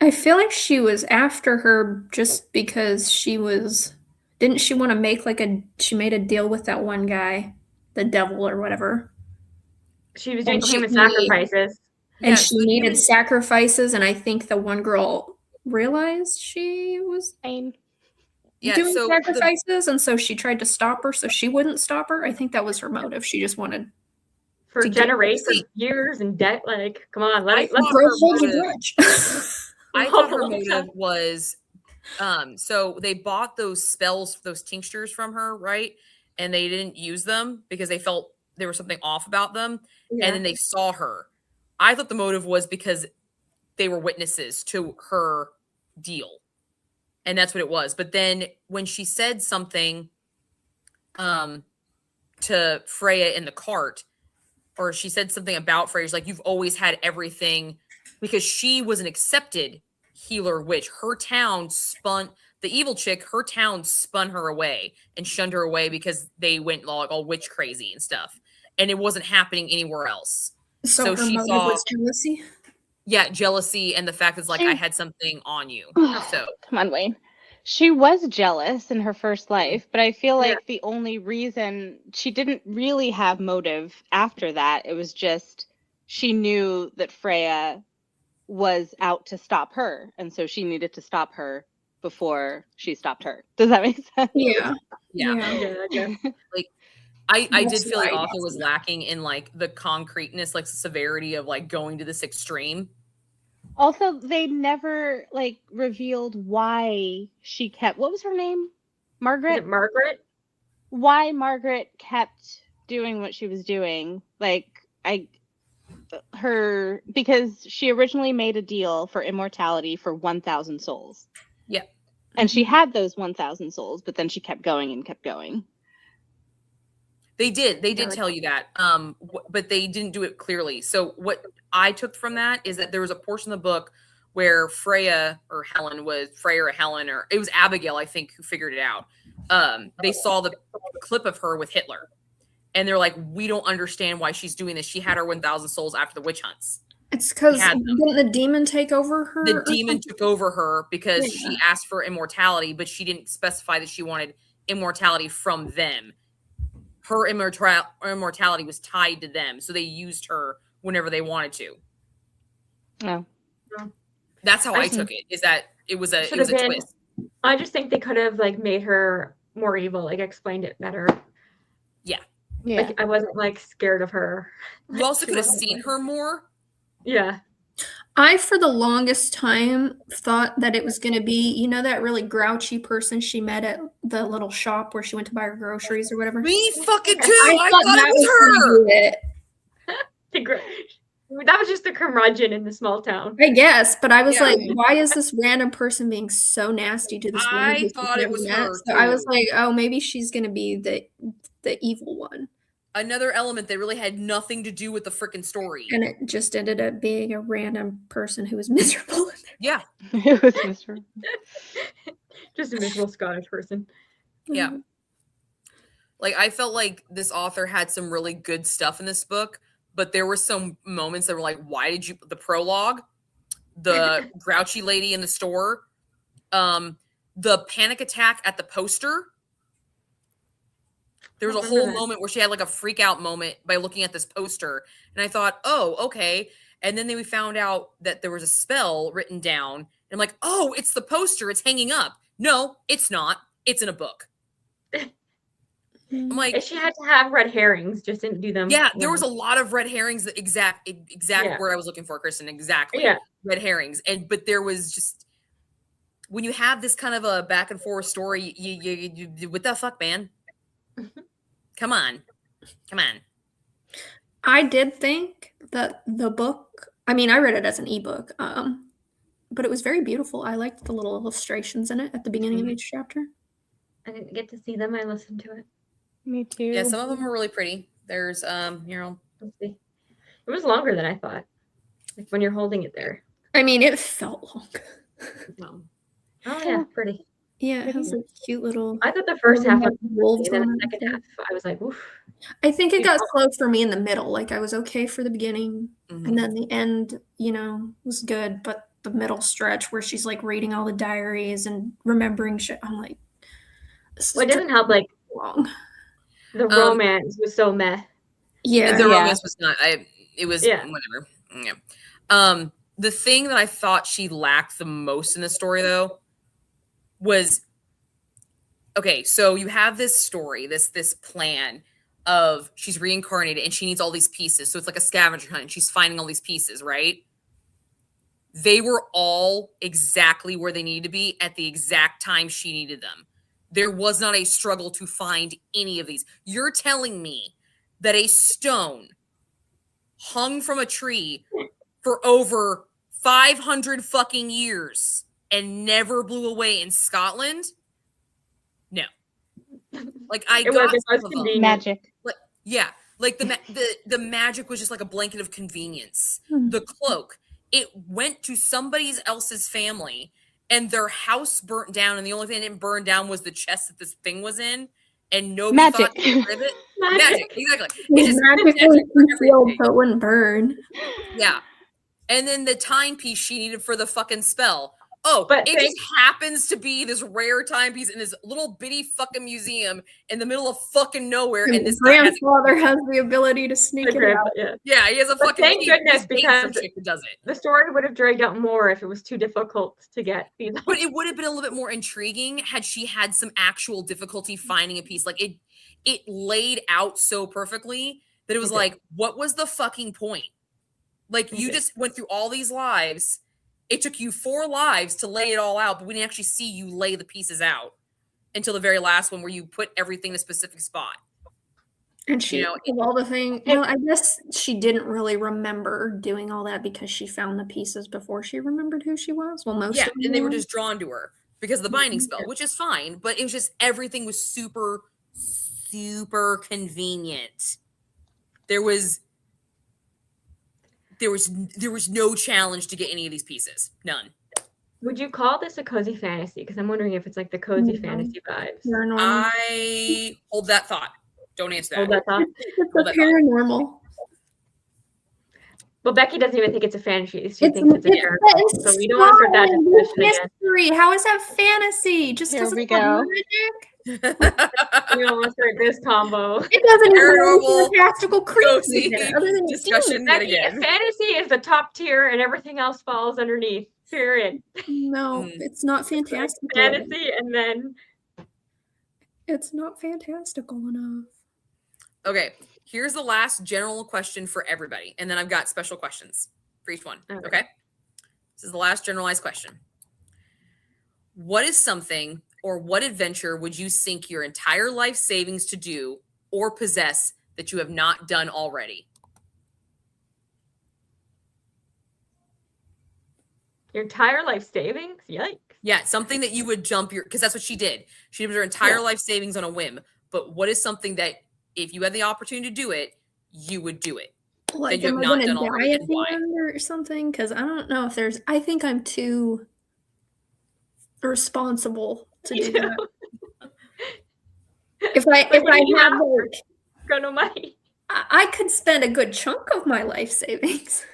I feel like she was after her just because didn't she want to make she made a deal with that one guy, the devil or whatever. She was doing And human she- sacrifices. And Yeah, she so needed human- sacrifices, and I think the one girl realized she was Fine. Yeah, doing so sacrifices, and so she tried to stop her so she wouldn't stop her. I think that was her motive. She just wanted For to get- generations, years, and debt. Like, come on, I let's thought girl her holds a motive- grudge. I thought her Hold on. motive was so they bought those spells, those tinctures from her, right? And they didn't use them because they felt there was something off about them. Yeah. And then they saw her. I thought the motive was because they were witnesses to her deal. And that's what it was. But then when she said something to Freya in the cart, or she said something about Freya, she's like, you've always had everything, because she was an accepted healer witch. Her town spun, the evil chick, her town spun her away and shunned her away because they went like all witch crazy and stuff. And it wasn't happening anywhere else. So, So her she motive saw- was jealousy. Yeah, jealousy and the fact that it's like I had something on you. So Come on, Wayne. She was jealous in her first life, but I feel Yeah. like the only reason she didn't really have motive after that, it was just she knew that Freya was out to stop her, and so she needed to stop her before she stopped her. Does that make sense? Yeah. Yeah. Yeah, I guess. Like I did That's feel the why I author guess. was lacking in like the concreteness, like the severity of like going to this extreme. Also, they never like revealed why she kept, what was her name? Is Margaret? it Margaret? Why Margaret kept doing what she was doing. Like because she originally made a deal for immortality for 1,000 souls. Yeah. And she had those 1,000 souls, but then she kept going and kept going. They did Yeah, like- tell you that. But they didn't do it clearly. So what I took from that is that there was a portion of the book where Freya or Helen, or it was Abigail, I think, who figured it out. They saw the clip of her with Hitler. And they're like, we don't understand why she's doing this. She had her 1,000 souls after the witch hunts. It's because had them. didn't the demon take over her? The or demon something? took over her because Yeah. she asked for immortality, but she didn't specify that she wanted immortality from them. Her immortality was tied to them, so they used her whenever they wanted to. Oh. That's how I took it. Is that it was a twist. I just think they could have like made her more evil, like explained it better. Yeah. Like I wasn't like scared of her. You also She could have wasn't, seen like- her more. Yeah. I, for the longest time, thought that it was going to be, that really grouchy person she met at the little shop where she went to buy her groceries or whatever. Me fucking too. I thought it was her. gonna be it. That was just the curmudgeon in the small town. I guess, but I was Yeah. like, why is this random person being so nasty to this woman? I who she's thought it never was met? her, So I was too. like, oh, maybe she's going to be the evil one. Another element that really had nothing to do with the freaking story. And it just ended up being a random person who was miserable. Yeah. It was Mr. Just a miserable Scottish person. Yeah. Like I felt like this author had some really good stuff in this book, but there were some moments that were like, why did you, the prologue, the grouchy lady in the store, the panic attack at the poster. There was a whole moment where she had like a freak out moment by looking at this poster. And I thought, oh, okay. And then we found out that there was a spell written down. And I'm like, oh, it's the poster. It's hanging up. No, it's not. It's in a book. I'm like, She had to have red herrings, just didn't do them. yeah, there was a lot of red herrings. Exact Yeah. word I was looking for, Kristen. Exactly. Yeah. Red herrings. But there was just, when you have this kind of a back and forth story, you what the fuck, man? Come on. I did think that the book, I mean, I read it as an ebook, but it was very beautiful. I liked the little illustrations in it at the beginning of each chapter. I didn't get to see them. I listened to it. Me too. Yeah, some of them are really pretty. There's, Let's see. It was longer than I thought. Like when you're holding it there. I mean, it felt long. Oh yeah, pretty. Yeah, it has a cute little. I thought the first half was wolves and then on the it. second half, I was like, oof. I think it got slow for me in the middle. Like I was okay for the beginning, Mhm. and then the end, was good. But the middle stretch where she's like reading all the diaries and remembering shit, I'm like, this Well, it is doesn't help. Like long. the romance was so meh. Yeah, the Yeah. romance was not. It was whatever. Yeah. The thing that I thought she lacked the most in the story, though, was okay. So you have this story, this plan of she's reincarnated and she needs all these pieces. So it's like a scavenger hunt. And she's finding all these pieces, right? They were all exactly where they needed to be at the exact time she needed them. There was not a struggle to find any of these. You're telling me that a stone hung from a tree for over 500 fucking years and never blew away in Scotland? No. Like I It got was some of them. convenient. Magic. Yeah, like the magic was just like a blanket of convenience. The cloak, it went to somebody else's family and their house burnt down, and the only thing that didn't burn down was the chest that this thing was in, and nobody Magic. thought to get rid of it. Magic. Exactly. it It just magically for concealed, everything. but it wouldn't burn. Yeah. And then the timepiece she needed for the fucking spell. Oh, But it just happens to be this rare timepiece in this little bitty fucking museum in the middle of fucking nowhere. And this grandfather has the ability to sneak it out. Yeah, he has a fucking. Thank goodness, because some chick who does it. The story would have dragged out more if it was too difficult to get these. But it would have been a little bit more intriguing had she had some actual difficulty finding a piece. Like it laid out so perfectly that it was like, what was the fucking point? Like you just went through all these lives. It took you 4 lives to lay it all out, but we didn't actually see you lay the pieces out until the very last one where you put everything in a specific spot. And she, of all the things, well, I guess she didn't really remember doing all that because she found the pieces before she remembered who she was. Well, most of them and they were just drawn to her because of the binding spell, which is fine, but it was just everything was super, super convenient. There was no challenge to get any of these pieces. None. Would you call this a cozy fantasy? Because I'm wondering if it's like the cozy fantasy vibes. I hold that thought. Don't answer that. Hold that thought. It's a paranormal. Well, Becky doesn't even think it's a fantasy. She thinks it's a paranormal. So we don't want to start that discussion again. How is that fantasy? Just here we go. We don't want to start this combo. It doesn't even have fantastical creatures other than discussion yet again. Fantasy is the top tier, and everything else falls underneath. Period. No, it's not fantastical. Fantasy, and then it's not fantastical enough. Okay, here's the last general question for everybody, and then I've got special questions for each one. Okay? This is the last generalized question. What is something or what adventure would you sink your entire life savings to do or possess that you have not done already? Your entire life savings? Yikes. Yeah, something that you would jump because that's what she did. She did her entire life savings on a whim. But what is something that if you had the opportunity to do it, you would do it? Like, that you have not done already, and why? Or something? Because I don't know if there's. I think I'm too responsible to do that. If I had like, no money, I could spend a good chunk of my life savings,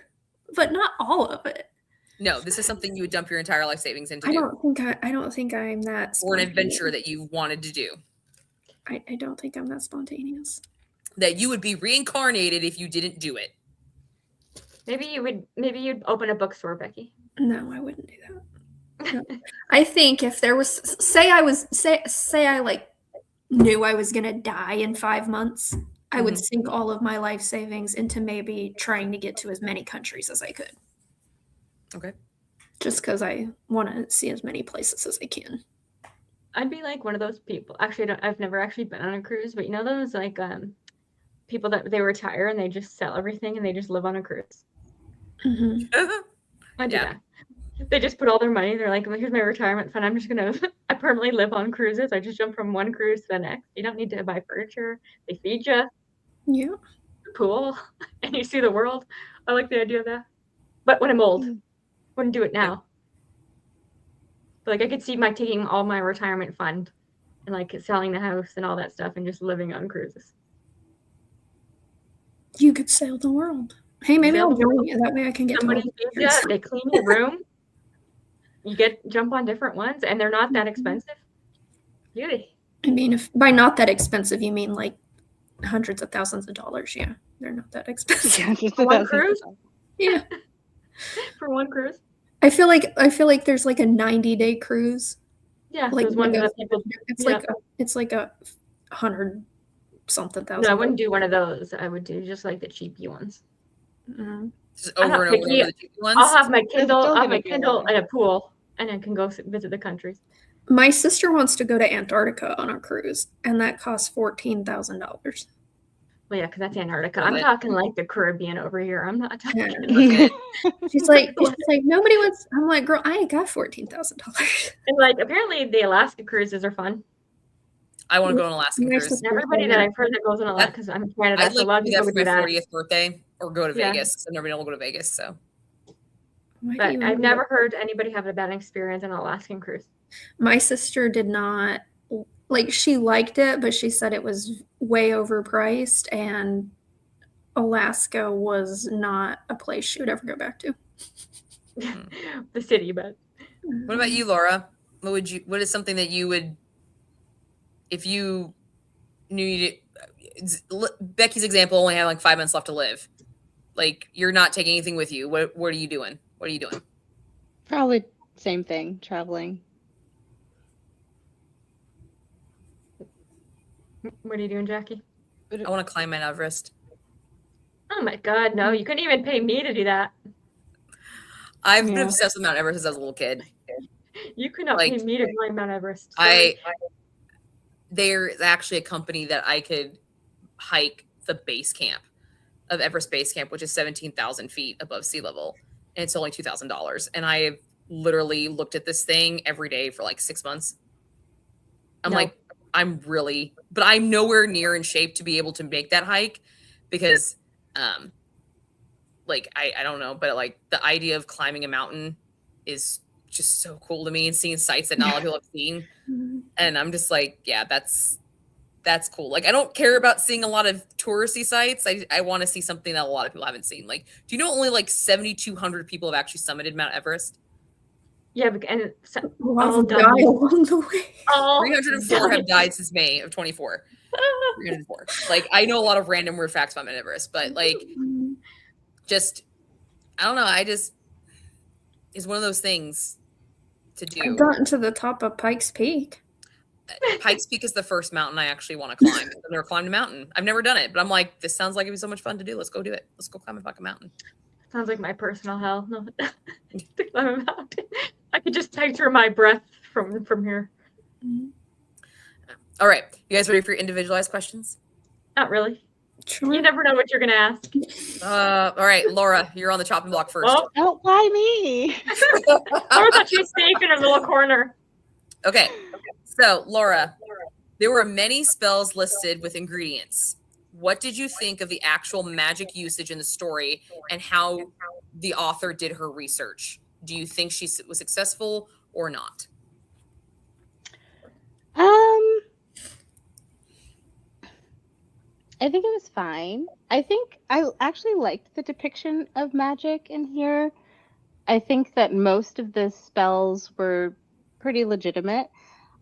but not all of it. No, this is something you would dump your entire life savings into. I don't think I'm that. Or an adventure that you wanted to do. I don't think I'm that spontaneous. That you would be reincarnated if you didn't do it. Maybe you'd open a bookstore, Becky. No, I wouldn't do that. No. I think if there was, say I like knew I was gonna die in 5 months, I would sink all of my life savings into maybe trying to get to as many countries as I could. Okay. Just because I want to see as many places as I can. I'd be like one of those people. Actually, I've never actually been on a cruise, but you know those like people that they retire and they just sell everything and they just live on a cruise. Mm-hmm. I do that. They just put all their money. They're like, well, here's my retirement fund. I'm just gonna I permanently live on cruises. I just jump from one cruise to the next. You don't need to buy furniture. They feed you. Yeah. Pool, and you see the world. I like the idea of that. But when I'm old, wouldn't do it now. But like I could see taking all my retirement fund and like selling the house and all that stuff and just living on cruises. You could sail the world. Hey, maybe I'll join you. That way I can get somebody feeds you. They clean your room. You jump on different ones, and they're not that expensive. Beauty. I mean, if by not that expensive you mean like hundreds of thousands of dollars, yeah, they're not that expensive. For one cruise? Yeah. For one cruise? I feel like there's like a 90-day cruise. Yeah, like one that people. It's like a 100-something thousand. No, I wouldn't do one of those. I would do just like the cheapy ones. Mm-hmm. Just over and over the cheapy ones. I'll have my Kindle. And a pool, and I can go visit the countries. My sister wants to go to Antarctica on a cruise, and that costs $14,000. Well, yeah, because that's Antarctica. I'm talking like the Caribbean over here. I'm not talking. She's like, nobody wants. I'm like, girl, I ain't got $14,000. And like, apparently the Alaska cruises are fun. I want to go on an Alaska cruise. Everybody that I've heard that goes on Alaska, because I'm in Canada, I'd like a lot of to do people that for would my do that. 40th birthday or go to Vegas. I've never been able to go to Vegas, so. But I've never heard anybody have a bad experience on an Alaskan cruise. My sister did not. Like, she liked it, but she said it was way overpriced, and Alaska was not a place she would ever go back to. The city, but What about you, Laura? What is something that you would, if you knew you did, Becky's example only had like 5 months left to live. Like, you're not taking anything with you. What are you doing? What are you doing? Probably same thing, traveling. What are you doing, Jackie? I want to climb Mount Everest. Oh my God, no! You couldn't even pay me to do that. I've been obsessed with Mount Everest since I was a little kid. You could not pay me to climb Mount Everest. There's actually a company that I could hike the base camp of Everest Base Camp, which is 17,000 feet above sea level, and it's only $2,000. And I have literally looked at this thing every day for like 6 months. But I'm nowhere near in shape to be able to make that hike because, I don't know, but like the idea of climbing a mountain is just so cool to me, and seeing sights that not a lot of people have seen. And I'm just like, yeah, that's cool. Like, I don't care about seeing a lot of touristy sites. I want to see something that a lot of people haven't seen. Like, do you know only like 7,200 people have actually summited Mount Everest? Yeah, and all die along the way. 304 have died since May of 24. 304. Like, I know a lot of random weird facts about Mount Everest, but like, just, I don't know. It's one of those things to do. I've gotten to the top of Pikes Peak. Pikes Peak is the first mountain I actually want to climb. I've never climbed a mountain. I've never done it, but I'm like, this sounds like it'd be so much fun to do. Let's go do it. Let's go climb a fucking mountain. Sounds like my personal hell. No, to climb a mountain. I could just picture my breath from here. All right, you guys ready for your individualized questions? Not really. Sure. You never know what you're gonna ask. All right, Laura, you're on the chopping block first. Oh, why me? Laura thought she was safe in her little corner. Okay. So, Laura, there were many spells listed with ingredients. What did you think of the actual magic usage in the story and how the author did her research? Do you think she was successful or not? I think it was fine. I think I actually liked the depiction of magic in here. I think that most of the spells were pretty legitimate.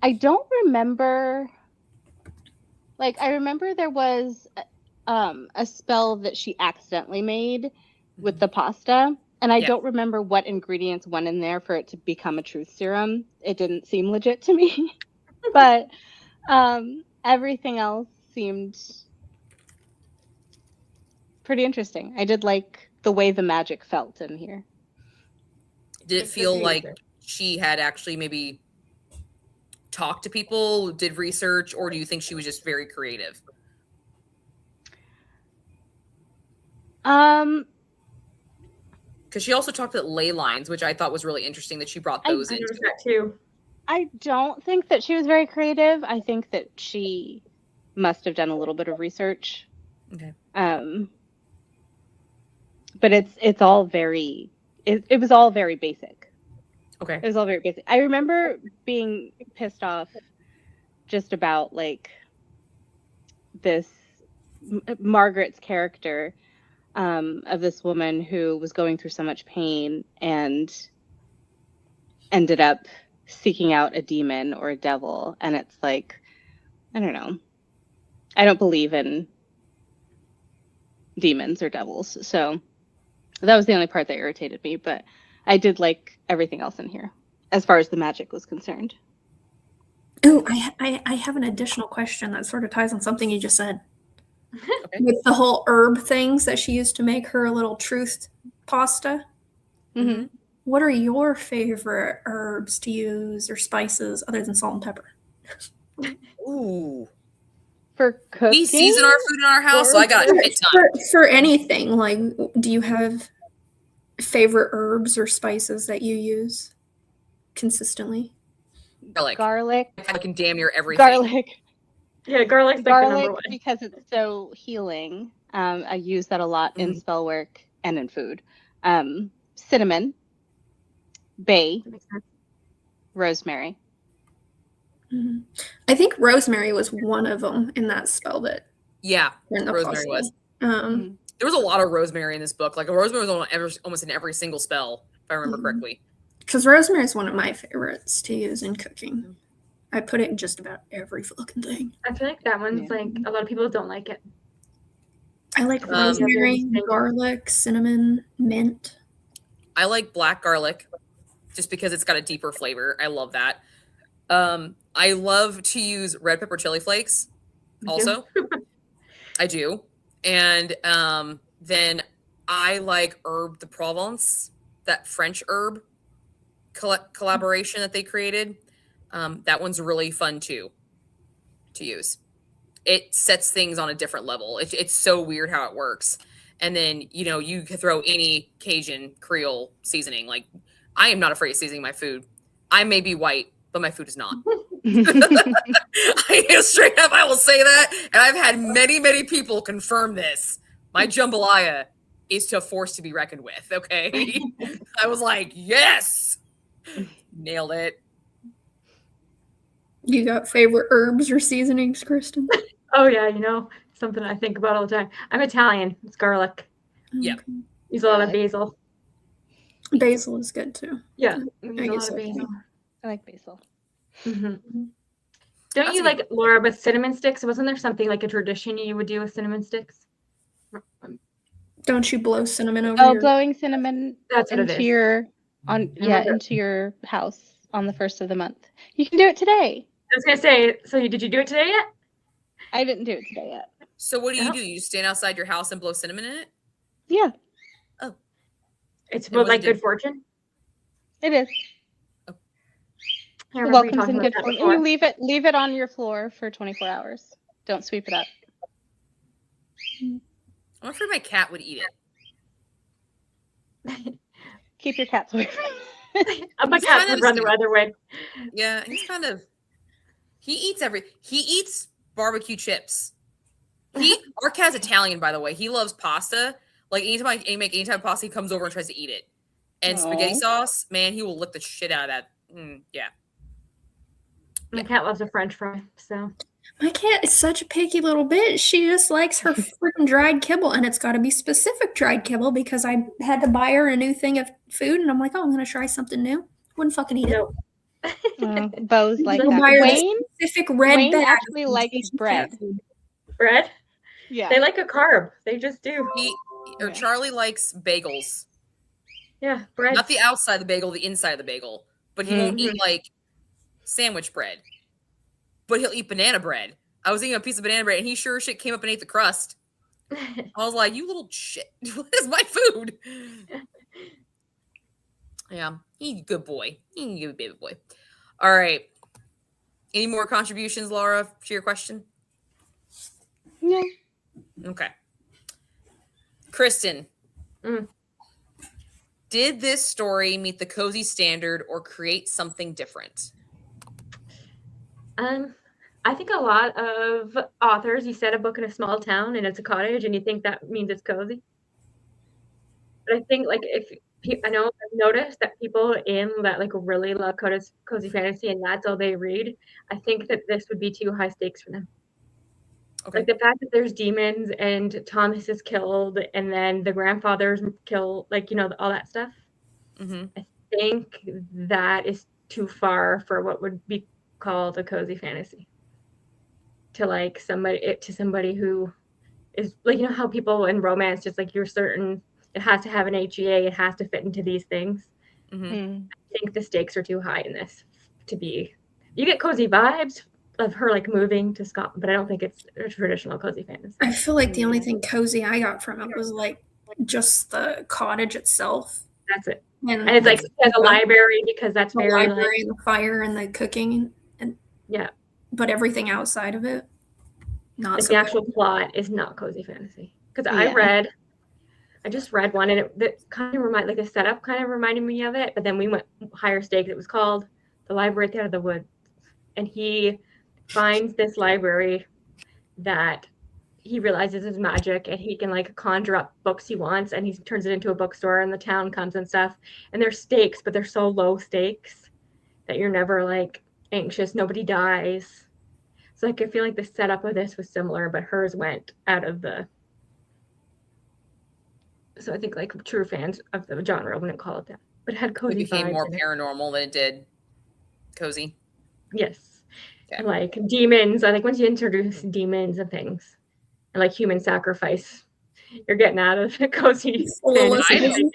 I don't remember, I remember there was a spell that she accidentally made with the pasta, and I don't remember what ingredients went in there for it to become a truth serum. It didn't seem legit to me, but everything else seemed pretty interesting. I did like the way the magic felt in here. Did it feel like she had actually maybe talked to people, did research, or do you think she was just very creative? Because she also talked about ley lines, which I thought was really interesting that she brought those into that too. I don't think that she was very creative. I think that she must have done a little bit of research. Okay. But it's all very it was all very basic. Okay. It was all very basic. I remember being pissed off just about this Margaret's character of this woman who was going through so much pain and ended up seeking out a demon or a devil. And it's like, I don't know. I don't believe in demons or devils. So that was the only part that irritated me, but I did like everything else in here as far as the magic was concerned. Oh, I have an additional question that sort of ties on something you just said. Okay. With the whole herb things that she used to make her little truth pasta. Mm-hmm. What are your favorite herbs to use or spices other than salt and pepper? Ooh. For cooking? We season our food in our house, so I got a ton. For anything, like, do you have favorite herbs or spices that you use consistently? Garlic. I can damn near everything. Garlic. Yeah, garlic's like the number one. Because it's so healing. I use that a lot in spell work and in food. Cinnamon, bay, rosemary. Mm-hmm. I think rosemary was one of them in that spell that. Yeah, rosemary was. There was a lot of rosemary in this book. Like, rosemary was almost in every single spell, if I remember correctly. Because rosemary is one of my favorites to use in cooking. I put it in just about every fucking thing. I feel like that one's like a lot of people don't like it. I like rosemary, garlic, cinnamon, mint. I like black garlic just because it's got a deeper flavor. I love that. I love to use red pepper chili flakes also. I do. And then I like herb de Provence, that French herb collaboration that they created. That one's really fun too to use. It sets things on a different level. It's so weird how it works. And then, you can throw any Cajun Creole seasoning. Like, I am not afraid of seasoning my food. I may be white, but my food is not. I am straight up, I will say that. And I've had many, many people confirm this. My jambalaya is a force to be reckoned with, okay? I was like, yes! Nailed it. You got favorite herbs or seasonings, Kristen? Oh yeah, something I think about all the time. I'm Italian. It's garlic. Yeah. Okay. Use a lot of basil. Basil is good too. Yeah. I guess basil. I like basil. Mm-hmm. Don't you like, Laura, with cinnamon sticks? Wasn't there something like a tradition you would do with cinnamon sticks? Don't you blow cinnamon over? Oh, blowing cinnamon That's what into your into your house on the 1st of the month. You can do it today. I was gonna say, so did you do it today yet? I didn't do it today yet. So what do? You just stand outside your house and blow cinnamon in it? Yeah. Oh. It's like good fortune? It is. Oh. It welcomes in good fortune. You leave it on your floor for 24 hours. Don't sweep it up. I'm afraid my cat would eat it. Keep your cats away from it. My cat would run the other way. Yeah, he eats barbecue chips. Our cat's Italian, by the way. He loves pasta. Like, anytime I make any type of pasta, he comes over and tries to eat it. And spaghetti sauce, man, he will lick the shit out of that. Yeah. My cat loves a French fry, so. My cat is such a picky little bitch. She just likes her freaking dried kibble, and it's got to be specific dried kibble because I had to buy her a new thing of food, and I'm like, I'm going to try something new. Wouldn't fucking eat it. Bo's like that. Wayne, specific red Wayne bag actually likes bread. Bread? Yeah. They like a carb. They just do. Charlie likes bagels. Yeah, bread. Not the outside of the bagel, the inside of the bagel. But he won't eat, like, sandwich bread. But he'll eat banana bread. I was eating a piece of banana bread, and he sure as shit came up and ate the crust. I was like, you little shit. What is my food? Yeah, he's a good boy. He's a good baby boy. All right. Any more contributions, Laura, to your question? No. Okay. Kristen. Did this story meet the cozy standard or create something different? I think a lot of authors, you set a book in a small town and it's a cottage and you think that means it's cozy. But I think, like, I know I've noticed that people in that, like, really love cozy fantasy and that's all they read, I think that this would be too high stakes for them. Okay. Like, the fact that there's demons and Thomas is killed and then the grandfather's killed, like, all that stuff. I think that is too far for what would be called a cozy fantasy. To somebody who is, like, how people in romance, just like, you're certain it has to have an HEA, it has to fit into these things. I think the stakes are too high in this to be. You get cozy vibes of her, like, moving to Scotland, but I don't think it's a traditional cozy fantasy. I feel like the only thing cozy I got from it was, like, just the cottage itself. That's it. And it's like a library, because that's the very library and the fire and the cooking and yeah. But everything outside of it, not the actual plot is not cozy fantasy. Because I just read one, and it kind of the setup kind of reminded me of it, but then we went higher stakes. It was called The Library at the End of the Woods. And he finds this library that he realizes is magic, and he can, like, conjure up books he wants, and he turns it into a bookstore, and the town comes and stuff. And there's stakes, but they're so low stakes that you're never, like, anxious. Nobody dies. So, like, I feel like the setup of this was similar, but hers went out of the. So I think, like, true fans of the genre wouldn't call it that. but it had It cozy became vibes more in it. paranormal than it did cozy. Yes. Okay. And like demons, I think once you introduce demons and things, and like human sacrifice, you're getting out of the cozy fantasy.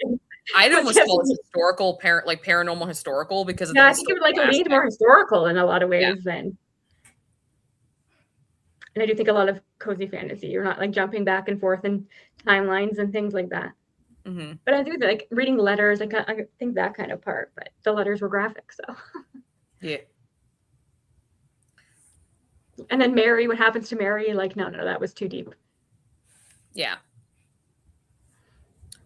I'd almost call it historical, paranormal historical because of Yeah, the I think it would historical lean aspect. more historical in a lot of ways Yeah. then. And I do think a lot of cozy fantasy. You're not like jumping back and forth in timelines and things like that. Mhm. But I do like reading letters. I think that kind of part. But the letters were graphic, so. Yeah. And then Mary, what happens to Mary? Like, no, that was too deep. Yeah.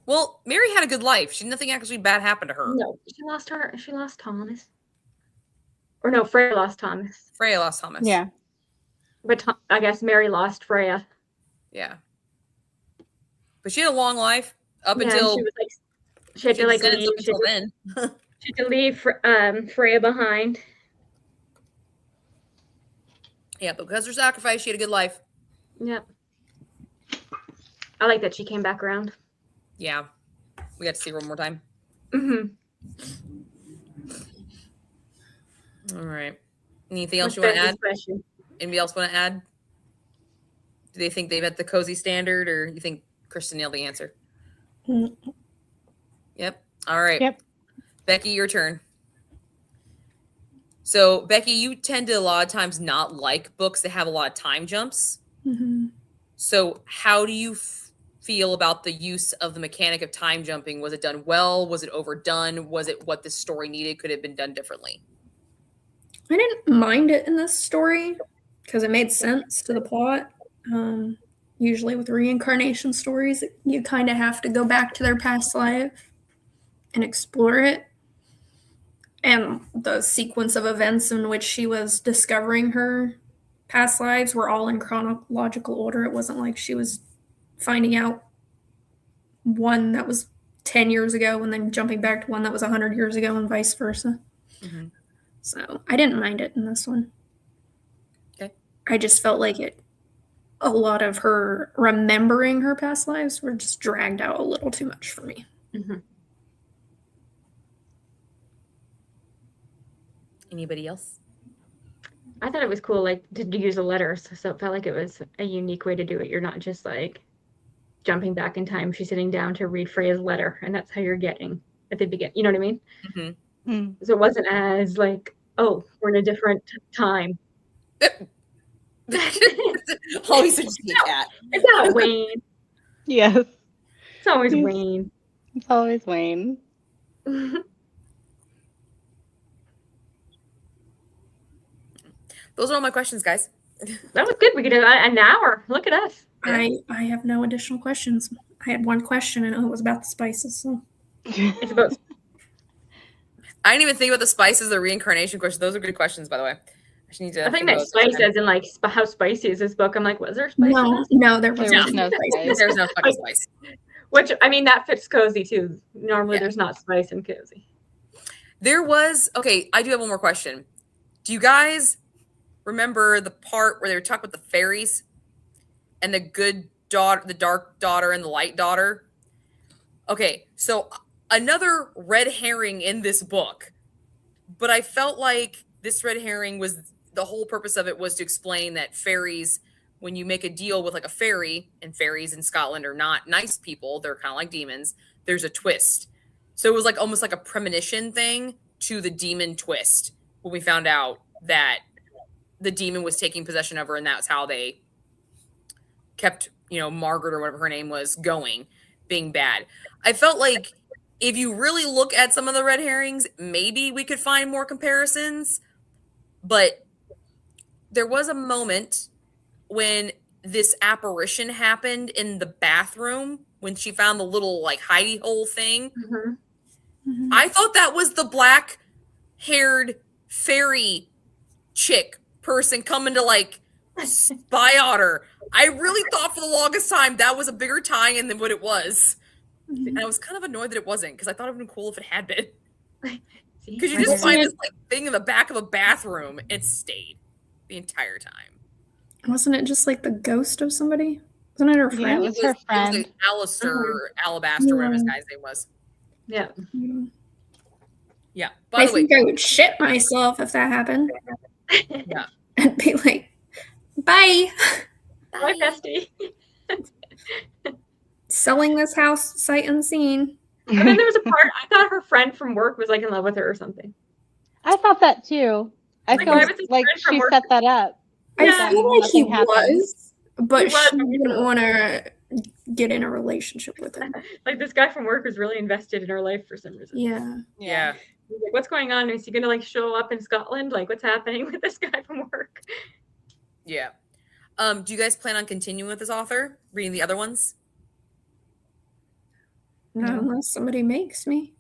Well, Mary had a good life. Nothing actually bad happened to her. No, she lost Thomas. Or no, Freya lost Thomas. Freya lost Thomas. Yeah. But I guess Mary lost Freya. Yeah. But she had a long life up until she was like, she had to like leave. She had to leave Freya behind. Yeah, but because of her sacrifice, she had a good life. Yep. I like that she came back around. Yeah. We got to see her one more time. Mm-hmm. All right. Anything else you want to add? Anybody else want to add? Do they think they met the cozy standard, or you think Kristen nailed the answer? Mm-hmm. Yep. All right. Yep. Becky, your turn. So, Becky, you tend to a lot of times not like books that have a lot of time jumps. Mm-hmm. So, how do you feel about the use of the mechanic of time jumping? Was it done well? Was it overdone? Was it what the story needed? Could it have been done differently? I didn't mind it in this story because it made sense to the plot. Usually with reincarnation stories, you kind of have to go back to their past life and explore it. And the sequence of events in which she was discovering her past lives were all in chronological order. It wasn't like she was finding out one that was 10 years ago and then jumping back to one that was 100 years ago and vice versa. Mm-hmm. So I didn't mind it in this one. Okay. I just felt like a lot of her remembering her past lives were just dragged out a little too much for me. Mm-hmm. Anybody else? I thought it was cool, like, to use the letters. So it felt like it was a unique way to do it. You're not just like jumping back in time. She's sitting down to read Freya's letter, and that's how you're getting at the beginning. You know what I mean? Mm-hmm. Mm. So it wasn't as like, oh, we're in a different time. Always a cat. It's not Wayne. Yes. It's always Wayne. It's always Wayne. Those are all my questions, guys. That was good. We could do an hour. Look at us. I have no additional questions. I had one question, and it was about the spices. So. It's about. I didn't even think about the spices, the reincarnation question. Those are good questions, by the way. I just need to. I think that spice as in like how spicy is this book? I'm like, was there spice? No, there was no spice. There's no fucking spice. Which I mean, that fits cozy too. Normally, there's not spice in cozy. There was I do have one more question. Do you guys remember the part where they were talking about the fairies and the good daughter, the dark daughter, and the light daughter? Okay, so another red herring in this book, but I felt like this red herring was the whole purpose of it was to explain that fairies, when you make a deal with like a fairy, and fairies in Scotland are not nice people, they're kind of like demons, there's a twist. So it was like almost like a premonition thing to the demon twist when we found out that the demon was taking possession of her, and that's how they kept, Margaret or whatever her name was going, being bad. I felt like if you really look at some of the red herrings, maybe we could find more comparisons. But there was a moment when this apparition happened in the bathroom when she found the little like hidey hole thing. Mm-hmm. Mm-hmm. I thought that was the black-haired fairy chick person coming to like spy on her. I really thought for the longest time that was a bigger tie-in than what it was. Mm-hmm. And I was kind of annoyed that it wasn't, because I thought it would have been cool if it had been. See, Because you just find this like thing in the back of a bathroom and it stayed the entire time. Wasn't it just like the ghost of somebody? Wasn't it her Yeah, friend? it was her friend. It was like Alistair, Alabaster, whatever his guy's name was. Yeah. Mm-hmm. Yeah. I think I would shit myself if that happened. Yeah. I'd be like, bye. Bye, bestie. Selling this house sight unseen. And then there was a part, I thought her friend from work was like in love with her or something. I thought that too. I Like, why felt was his like friend from she work? set that up. I feel like he nothing happened. was, but He was, she but we didn't don't. want to get in a relationship with him. Like, this guy from work was really invested in her life for some reason. Yeah. Yeah. He's like, what's going on? Is he gonna like show up in Scotland? Like, what's happening with this guy from work? Yeah. Do you guys plan on continuing with this author, reading the other ones? Not unless somebody makes me.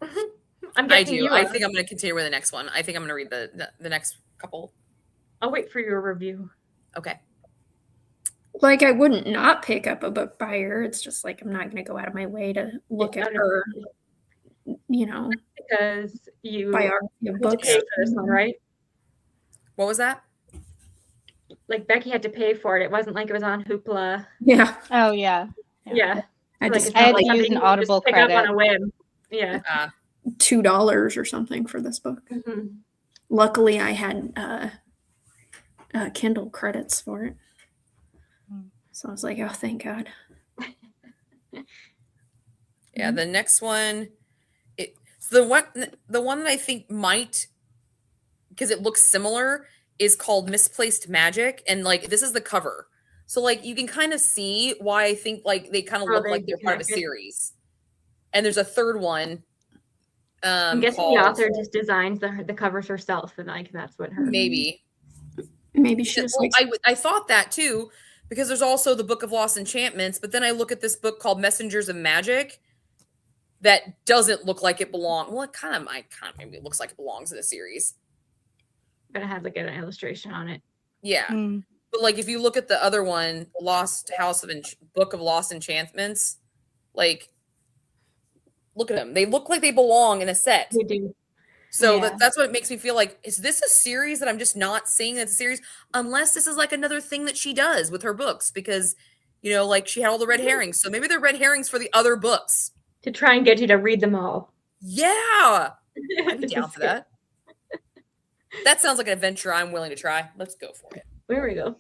I'm I guessing do. you I are. think I'm going to continue with the next one. I think I'm going to read the next couple. I'll wait for your review. Okay. Like, I wouldn't not pick up a book by her. It's just like I'm not going to go out of my way to look at her, you know, because you biography of had to books. pay for this one, right? What was that? Like, Becky had to pay for it. It wasn't like it was on Hoopla. Yeah. Oh yeah. Yeah. I Like, just it's I not had like to something use an you can just Audible pick up on credit. a whim. Yeah. $2 or something for this book. Mhm. Luckily, I had Kindle credits for it. So I was like, oh, thank God. Yeah, the next one, the one that I think might, because it looks similar, is called Misplaced Magic, and like this is the cover, so like you can kind of see why I think like they kind of look like they're part of a series. And there's a third one. I'm guessing the author just designs the covers herself, and like that's what her maybe she just well, I thought that too, because there's also the Book of Lost Enchantments, but then I look at this book called Messengers of Magic that doesn't look like it belongs. Well, it kind of maybe looks like it belongs in a series. But it has like an illustration on it. Yeah. But like if you look at the other one, Book of Lost Enchantments, like look at them. They look like they belong in a set. They do. So that's what makes me feel like, is this a series that I'm just not seeing that's a series? Unless this is like another thing that she does with her books, because, you know, like she had all the red herrings. So maybe they're red herrings for the other books. To try and get you to read them all. Yeah. I'd be down for that. That sounds like an adventure I'm willing to try. Let's go for it. There we go.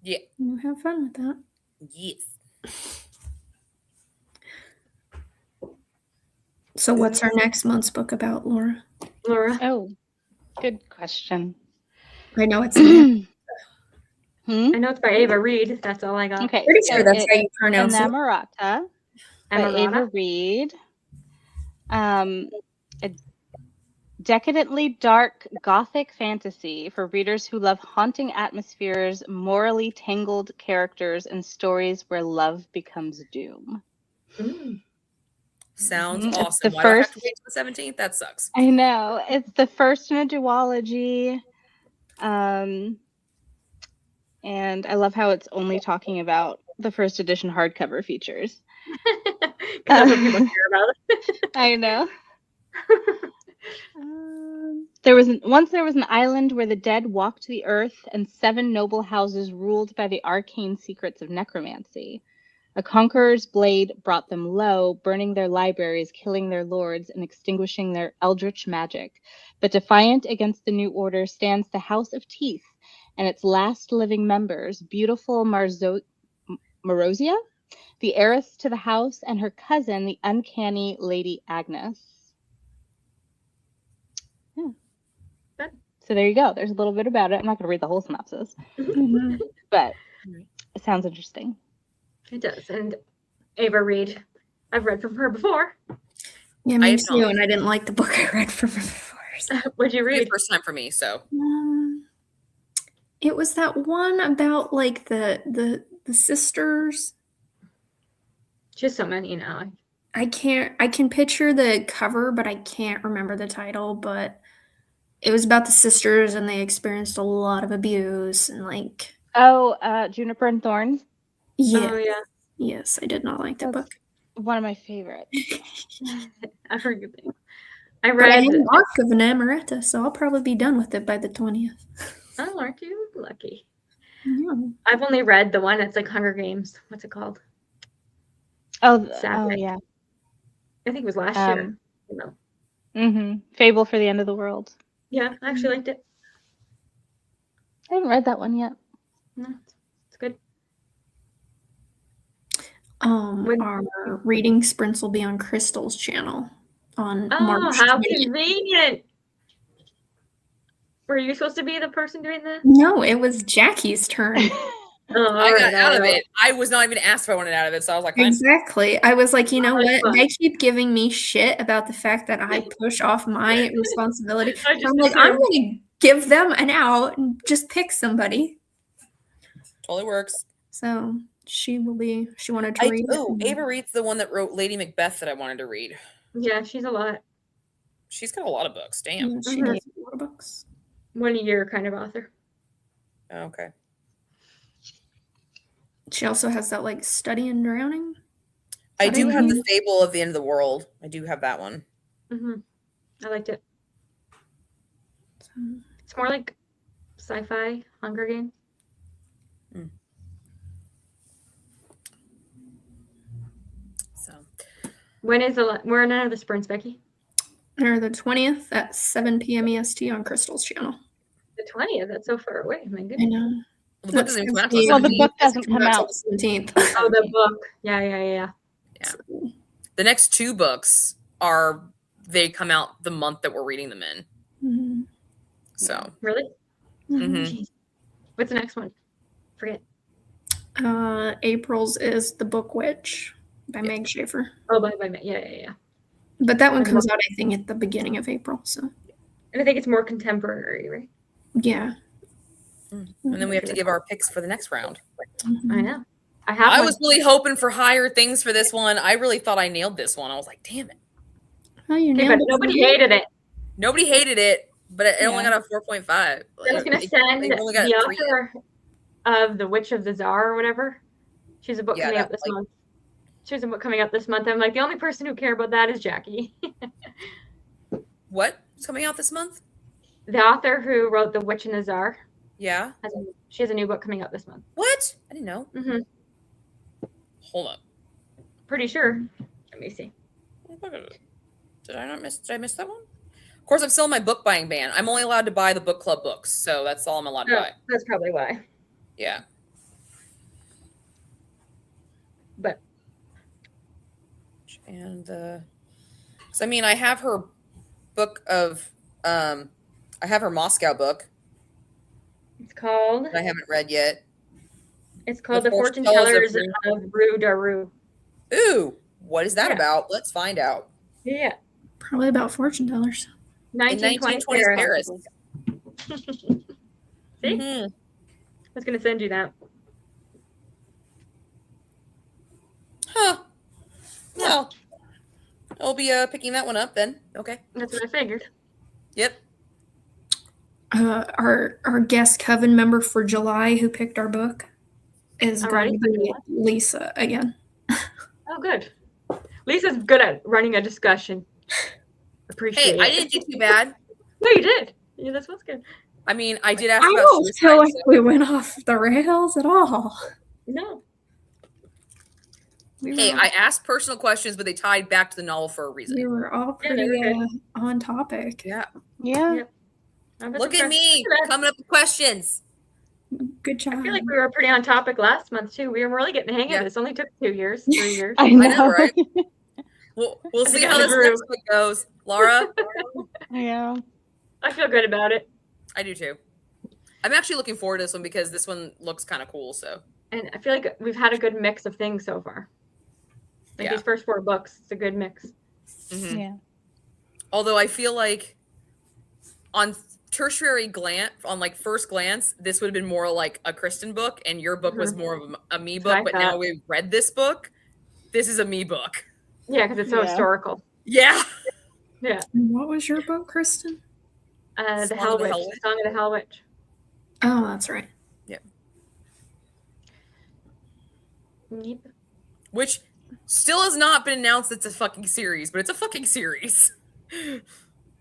Yeah. You have fun with that. Yes. So what's our next month's book about, Laura? Laura? Oh, good question. I know it's I know it's by Ava Reed. That's all I got. Okay. Pretty sure that's how you pronounce it. Enamorata by Ava Reed. A decadently dark gothic fantasy for readers who love haunting atmospheres, morally tangled characters, and stories where love becomes doom. Sounds awesome. The Why do I have first, to wait till the 17th? That sucks. I know. It's the first in a duology. And I love how it's only talking about the first edition hardcover features. That's what people care about. I know. Once there was an island where the dead walked the earth, and 7 noble houses ruled by the arcane secrets of necromancy. A conqueror's blade brought them low, burning their libraries, killing their lords, and extinguishing their eldritch magic. But defiant against the new order stands the House of Teeth and its last living members, beautiful Marozia, the heiress to the house, and her cousin, the uncanny Lady Agnes. Yeah. So there you go. There's a little bit about it. I'm not going to read the whole synopsis, but it sounds interesting. It does. And Ava Reed, I've read from her before. Yeah, me too. And I didn't like the book I read from her before. So. What'd you read? First time for me, so. It was that one about like the sisters. Just so many now. I can picture the cover, but I can't remember the title. But it was about the sisters, and they experienced a lot of abuse and like. Oh, Juniper and Thorn. Yeah. Oh yeah. Yes, I did not like that book. One of my favorites. I've heard good things. I read an arc of Enamorata, so I'll probably be done with it by the 20th. Oh, aren't you lucky? Yeah. I've only read the one that's like Hunger Games. What's it called? Oh yeah. I think it was last year. You know. Fable for the End of the World. Yeah, I actually liked it. I haven't read that one yet. No, it's good. Our reading sprints will be on Crystal's channel on March how 20th. convenient! Were you supposed to be the person doing that? No, it was Jackie's turn. I got out of it. I was not even asked if I wanted out of it, so I was like, fine. Exactly. I was like, you know what? They keep giving me shit about the fact that I push off my responsibility. I'm like, I'm going to give them an out and just pick somebody. Totally works. So she wanted to read. Oh, Ava Reed's the one that wrote Lady Macbeth that I wanted to read. Yeah, she's a lot. She's got a lot of books. Damn. Yeah, she has a lot of books. One a year kind of author. Okay. She also has that like Study in Drowning. I do have the Fable of the End of the World. I do have that one. I liked it. It's more like sci-fi, Hunger Games. So, when are the sprints, Becky? Or the 20th at 7 p.m. EST on Crystal's channel. The 20th? That's so far away. My goodness. I know. the book doesn't even come out Well, the book doesn't come out. 17th. Oh, the book. Yeah. The next two books they come out the month that we're reading them in. Mm-hmm. So really, Mhm. What's the next one? Forget. April's is The Book Witch by Meg Schaefer. Oh, by yeah. But that one comes out, I think, at the beginning of April. So, and I think it's more contemporary, right? Yeah. And then we have to give our picks for the next round. I know. I was really hoping for higher things for this one. I really thought I nailed this one. I was like, damn it. Oh, you nailed but it. nobody hated it. Nobody hated it, but it only got a 4.5. I was going to send the author of The Witch of the Czar or whatever. She's a book coming out this month. She has a book coming out this month. I'm like, the only person who cared about that is Jackie. What's coming out this month? The author who wrote The Witch and the Czar. Yeah. She has a new book coming out this month. What? I didn't know. Hold up. Pretty sure. Let me see. Did I miss that one? Of course, I'm still in my book buying ban. I'm only allowed to buy the book club books, so that's all I'm allowed to buy. That's probably why. Yeah. But. And, I mean, I have her book of, I have her Moscow book. It's called. I haven't read yet. It's called The Fortune Tellers of Rue Daru. Ooh, what is that about? Let's find out. Yeah. Probably about fortune tellers. 1920s Paris. See? I was going to send you that. Huh. Well, I'll be picking that one up then. Okay. That's what I figured. Yep. Our guest Coven member for July who picked our book is going to be Lisa again. Oh, good. Lisa's good at running a discussion. Appreciate it. I didn't do too bad. No, you did. Yeah, this was good. I mean, I did ask about suicide. I don't feel like we went off the rails at all. No. I asked personal questions, but they tied back to the novel for a reason. We were all pretty on topic. Yeah. Look at me coming up with questions. Good job. I feel like we were pretty on topic last month too. We were really getting the hang of this. Only took 2 years, 3 years. I know, right? We'll see how this next week goes, Laura. Yeah. I feel good about it. I do too. I'm actually looking forward to this one because this one looks kind of cool. So. And I feel like we've had a good mix of things so far. Like these first 4 books, it's a good mix. Mm-hmm. Yeah. Although I feel like on tertiary glance, on like first glance, this would have been more like a Kristen book, and your book was more of a me book. But now we've read this book. This is a me book. Yeah, because it's so historical. Yeah. Yeah. What was your book, Kristen? The Hell Witch. The Song of the Hell Witch. Oh, that's right. Yep. Which still has not been announced it's a fucking series, but it's a fucking series.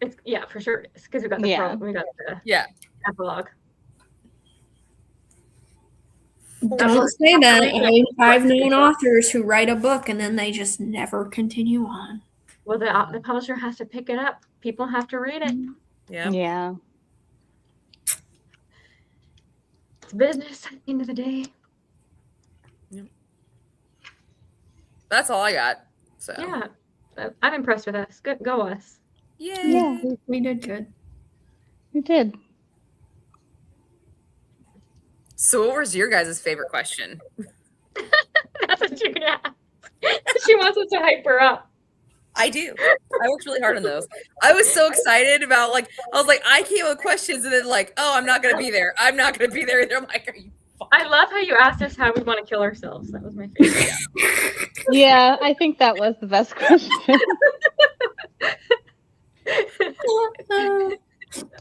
It's for sure. It's because we got the epilogue. Don't say that. I've known authors who write a book and then they just never continue on. Well, the publisher has to pick it up. People have to read it. Yeah. Yeah. It's business at the end of the day. That's all I got. So Yeah. I'm impressed with us. Good, go us. Yay. Yeah. We did good. We did. So what was your guys' favorite question? That's what you're gonna ask. She wants us to hype her up. I do. I worked really hard on those. I was so excited about I was like, I came up with questions and then oh, I'm not gonna be there. I'm not gonna be there either. I'm like, are you I love how you asked us how we want to kill ourselves. That was my favorite. Yeah, I think that was the best question.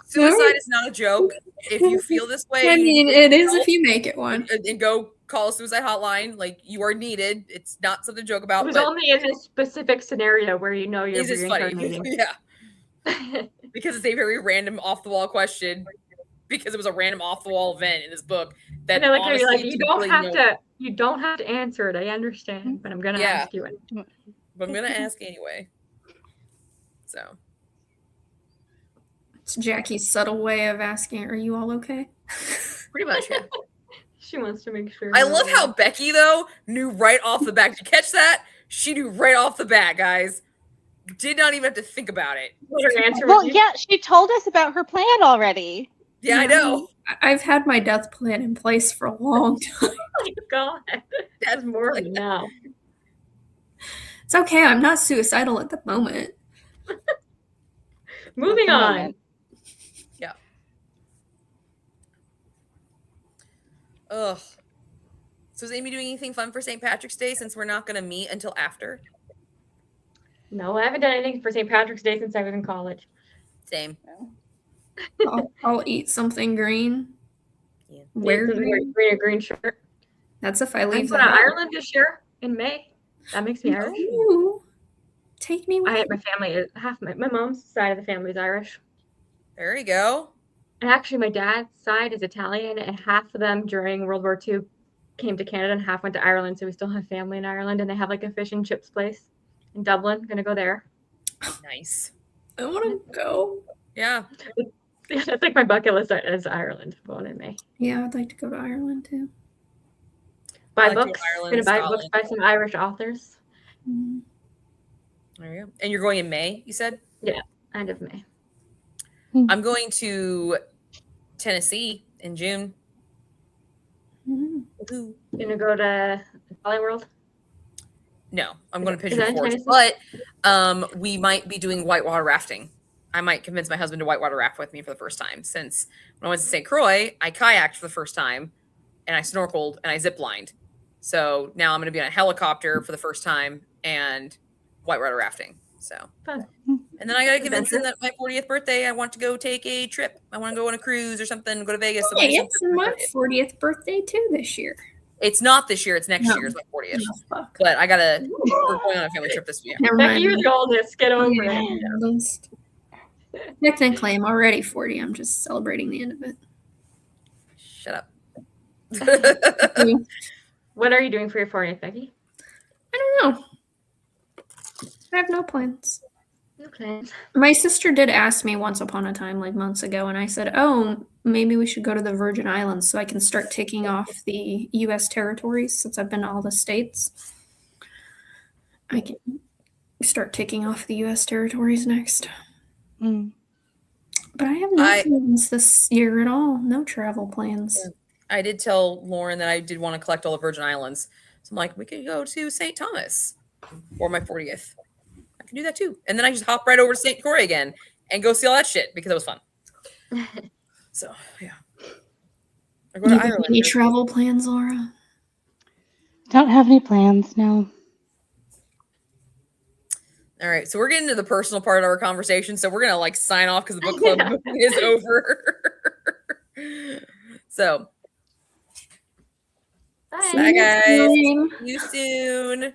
Suicide is not a joke. If you feel this way, I mean, it is if you make it one. and go call a suicide hotline. You are needed. It's not something to joke about. It was but only in a specific scenario where you know you're it's just funny. reincarnating. Yeah. Because it's a very random off the wall question. Because it was a random off the wall event in this book that And I like how honestly, you're like, you don't have to answer it. I understand, but I'm gonna ask you it. But I'm gonna ask anyway. So It's Jackie's subtle way of asking, "Are you all okay?" pretty much, yeah. She wants to make sure. I love how Becky though knew right off the bat. Did you catch that? She knew right off the bat, guys. Did not even have to think about it. her answer. Well, yeah, she told us about her plan already. Yeah, I know. I've had my death plan in place for a long time. Oh my God, that's more now. It's okay. I'm not suicidal at the moment. Moving on. Yeah. Ugh. So is Amy doing anything fun for St. Patrick's Day since we're not going to meet until after? No, I haven't done anything for St. Patrick's Day since I was in college. Same. I'll eat something green. Yeah. Wear green shirt. That's if I I'm leave going to Ireland this year in May. That makes me Irish. Ooh. Take me with My family is my mom's side of the family is Irish. There you go. And actually, my dad's side is Italian, and half of them during World War II came to Canada, and half went to Ireland. So we still have family in Ireland, and they have a fish and chips place in Dublin. Gonna go there. Nice. I want to go. Yeah. That's my bucket list is Ireland. Going in May. Yeah, I'd like to go to Ireland too. Buy books. Gonna buy books by some Irish authors. Mm-hmm. There you go. And you're going in May, you said? Yeah, end of May. I'm going to Tennessee in June. Mm-hmm. Gonna go to Dolly World. No, I'm going to Pigeon Forge, but we might be doing whitewater rafting. I might convince my husband to whitewater raft with me for the first time, since when I went to St. Croix, I kayaked for the first time, and I snorkeled, and I ziplined. So now I'm going to be on a helicopter for the first time, and whitewater rafting. So, Fun. And then I got to convince him that my 40th birthday, I want to go take a trip. I want to go on a cruise or something, go to Vegas. Hey, it's my 40th birthday too this year. It's not this year. It's next year. It's my 40th. Oh, fuck. But we're going on a family trip this year. Never Becky, mind. you're the oldest. Get over it. Technically, I'm already 40. I'm just celebrating the end of it. Shut up. What are you doing for your 40th, Becky? I don't know. I have no plans. No plans. My sister did ask me once upon a time, months ago, and I said, "Oh, maybe we should go to the Virgin Islands so I can start ticking off the U.S. territories since I've been to all the states. I can start ticking off the U.S. territories next." But I have no plans this year at all. No travel plans. I did tell Lauren that I did want to collect all the Virgin Islands. So I'm like, we could go to St. Thomas for my 40th. I can do that too. And then I just hop right over to St. Croix again and go see all that shit because it was fun. So, yeah. I go to Ireland. Any travel plans, Laura? Don't have any plans, no. All right, so we're getting to the personal part of our conversation. So we're gonna sign off because the book club is over. So, Bye. bye guys. See you soon.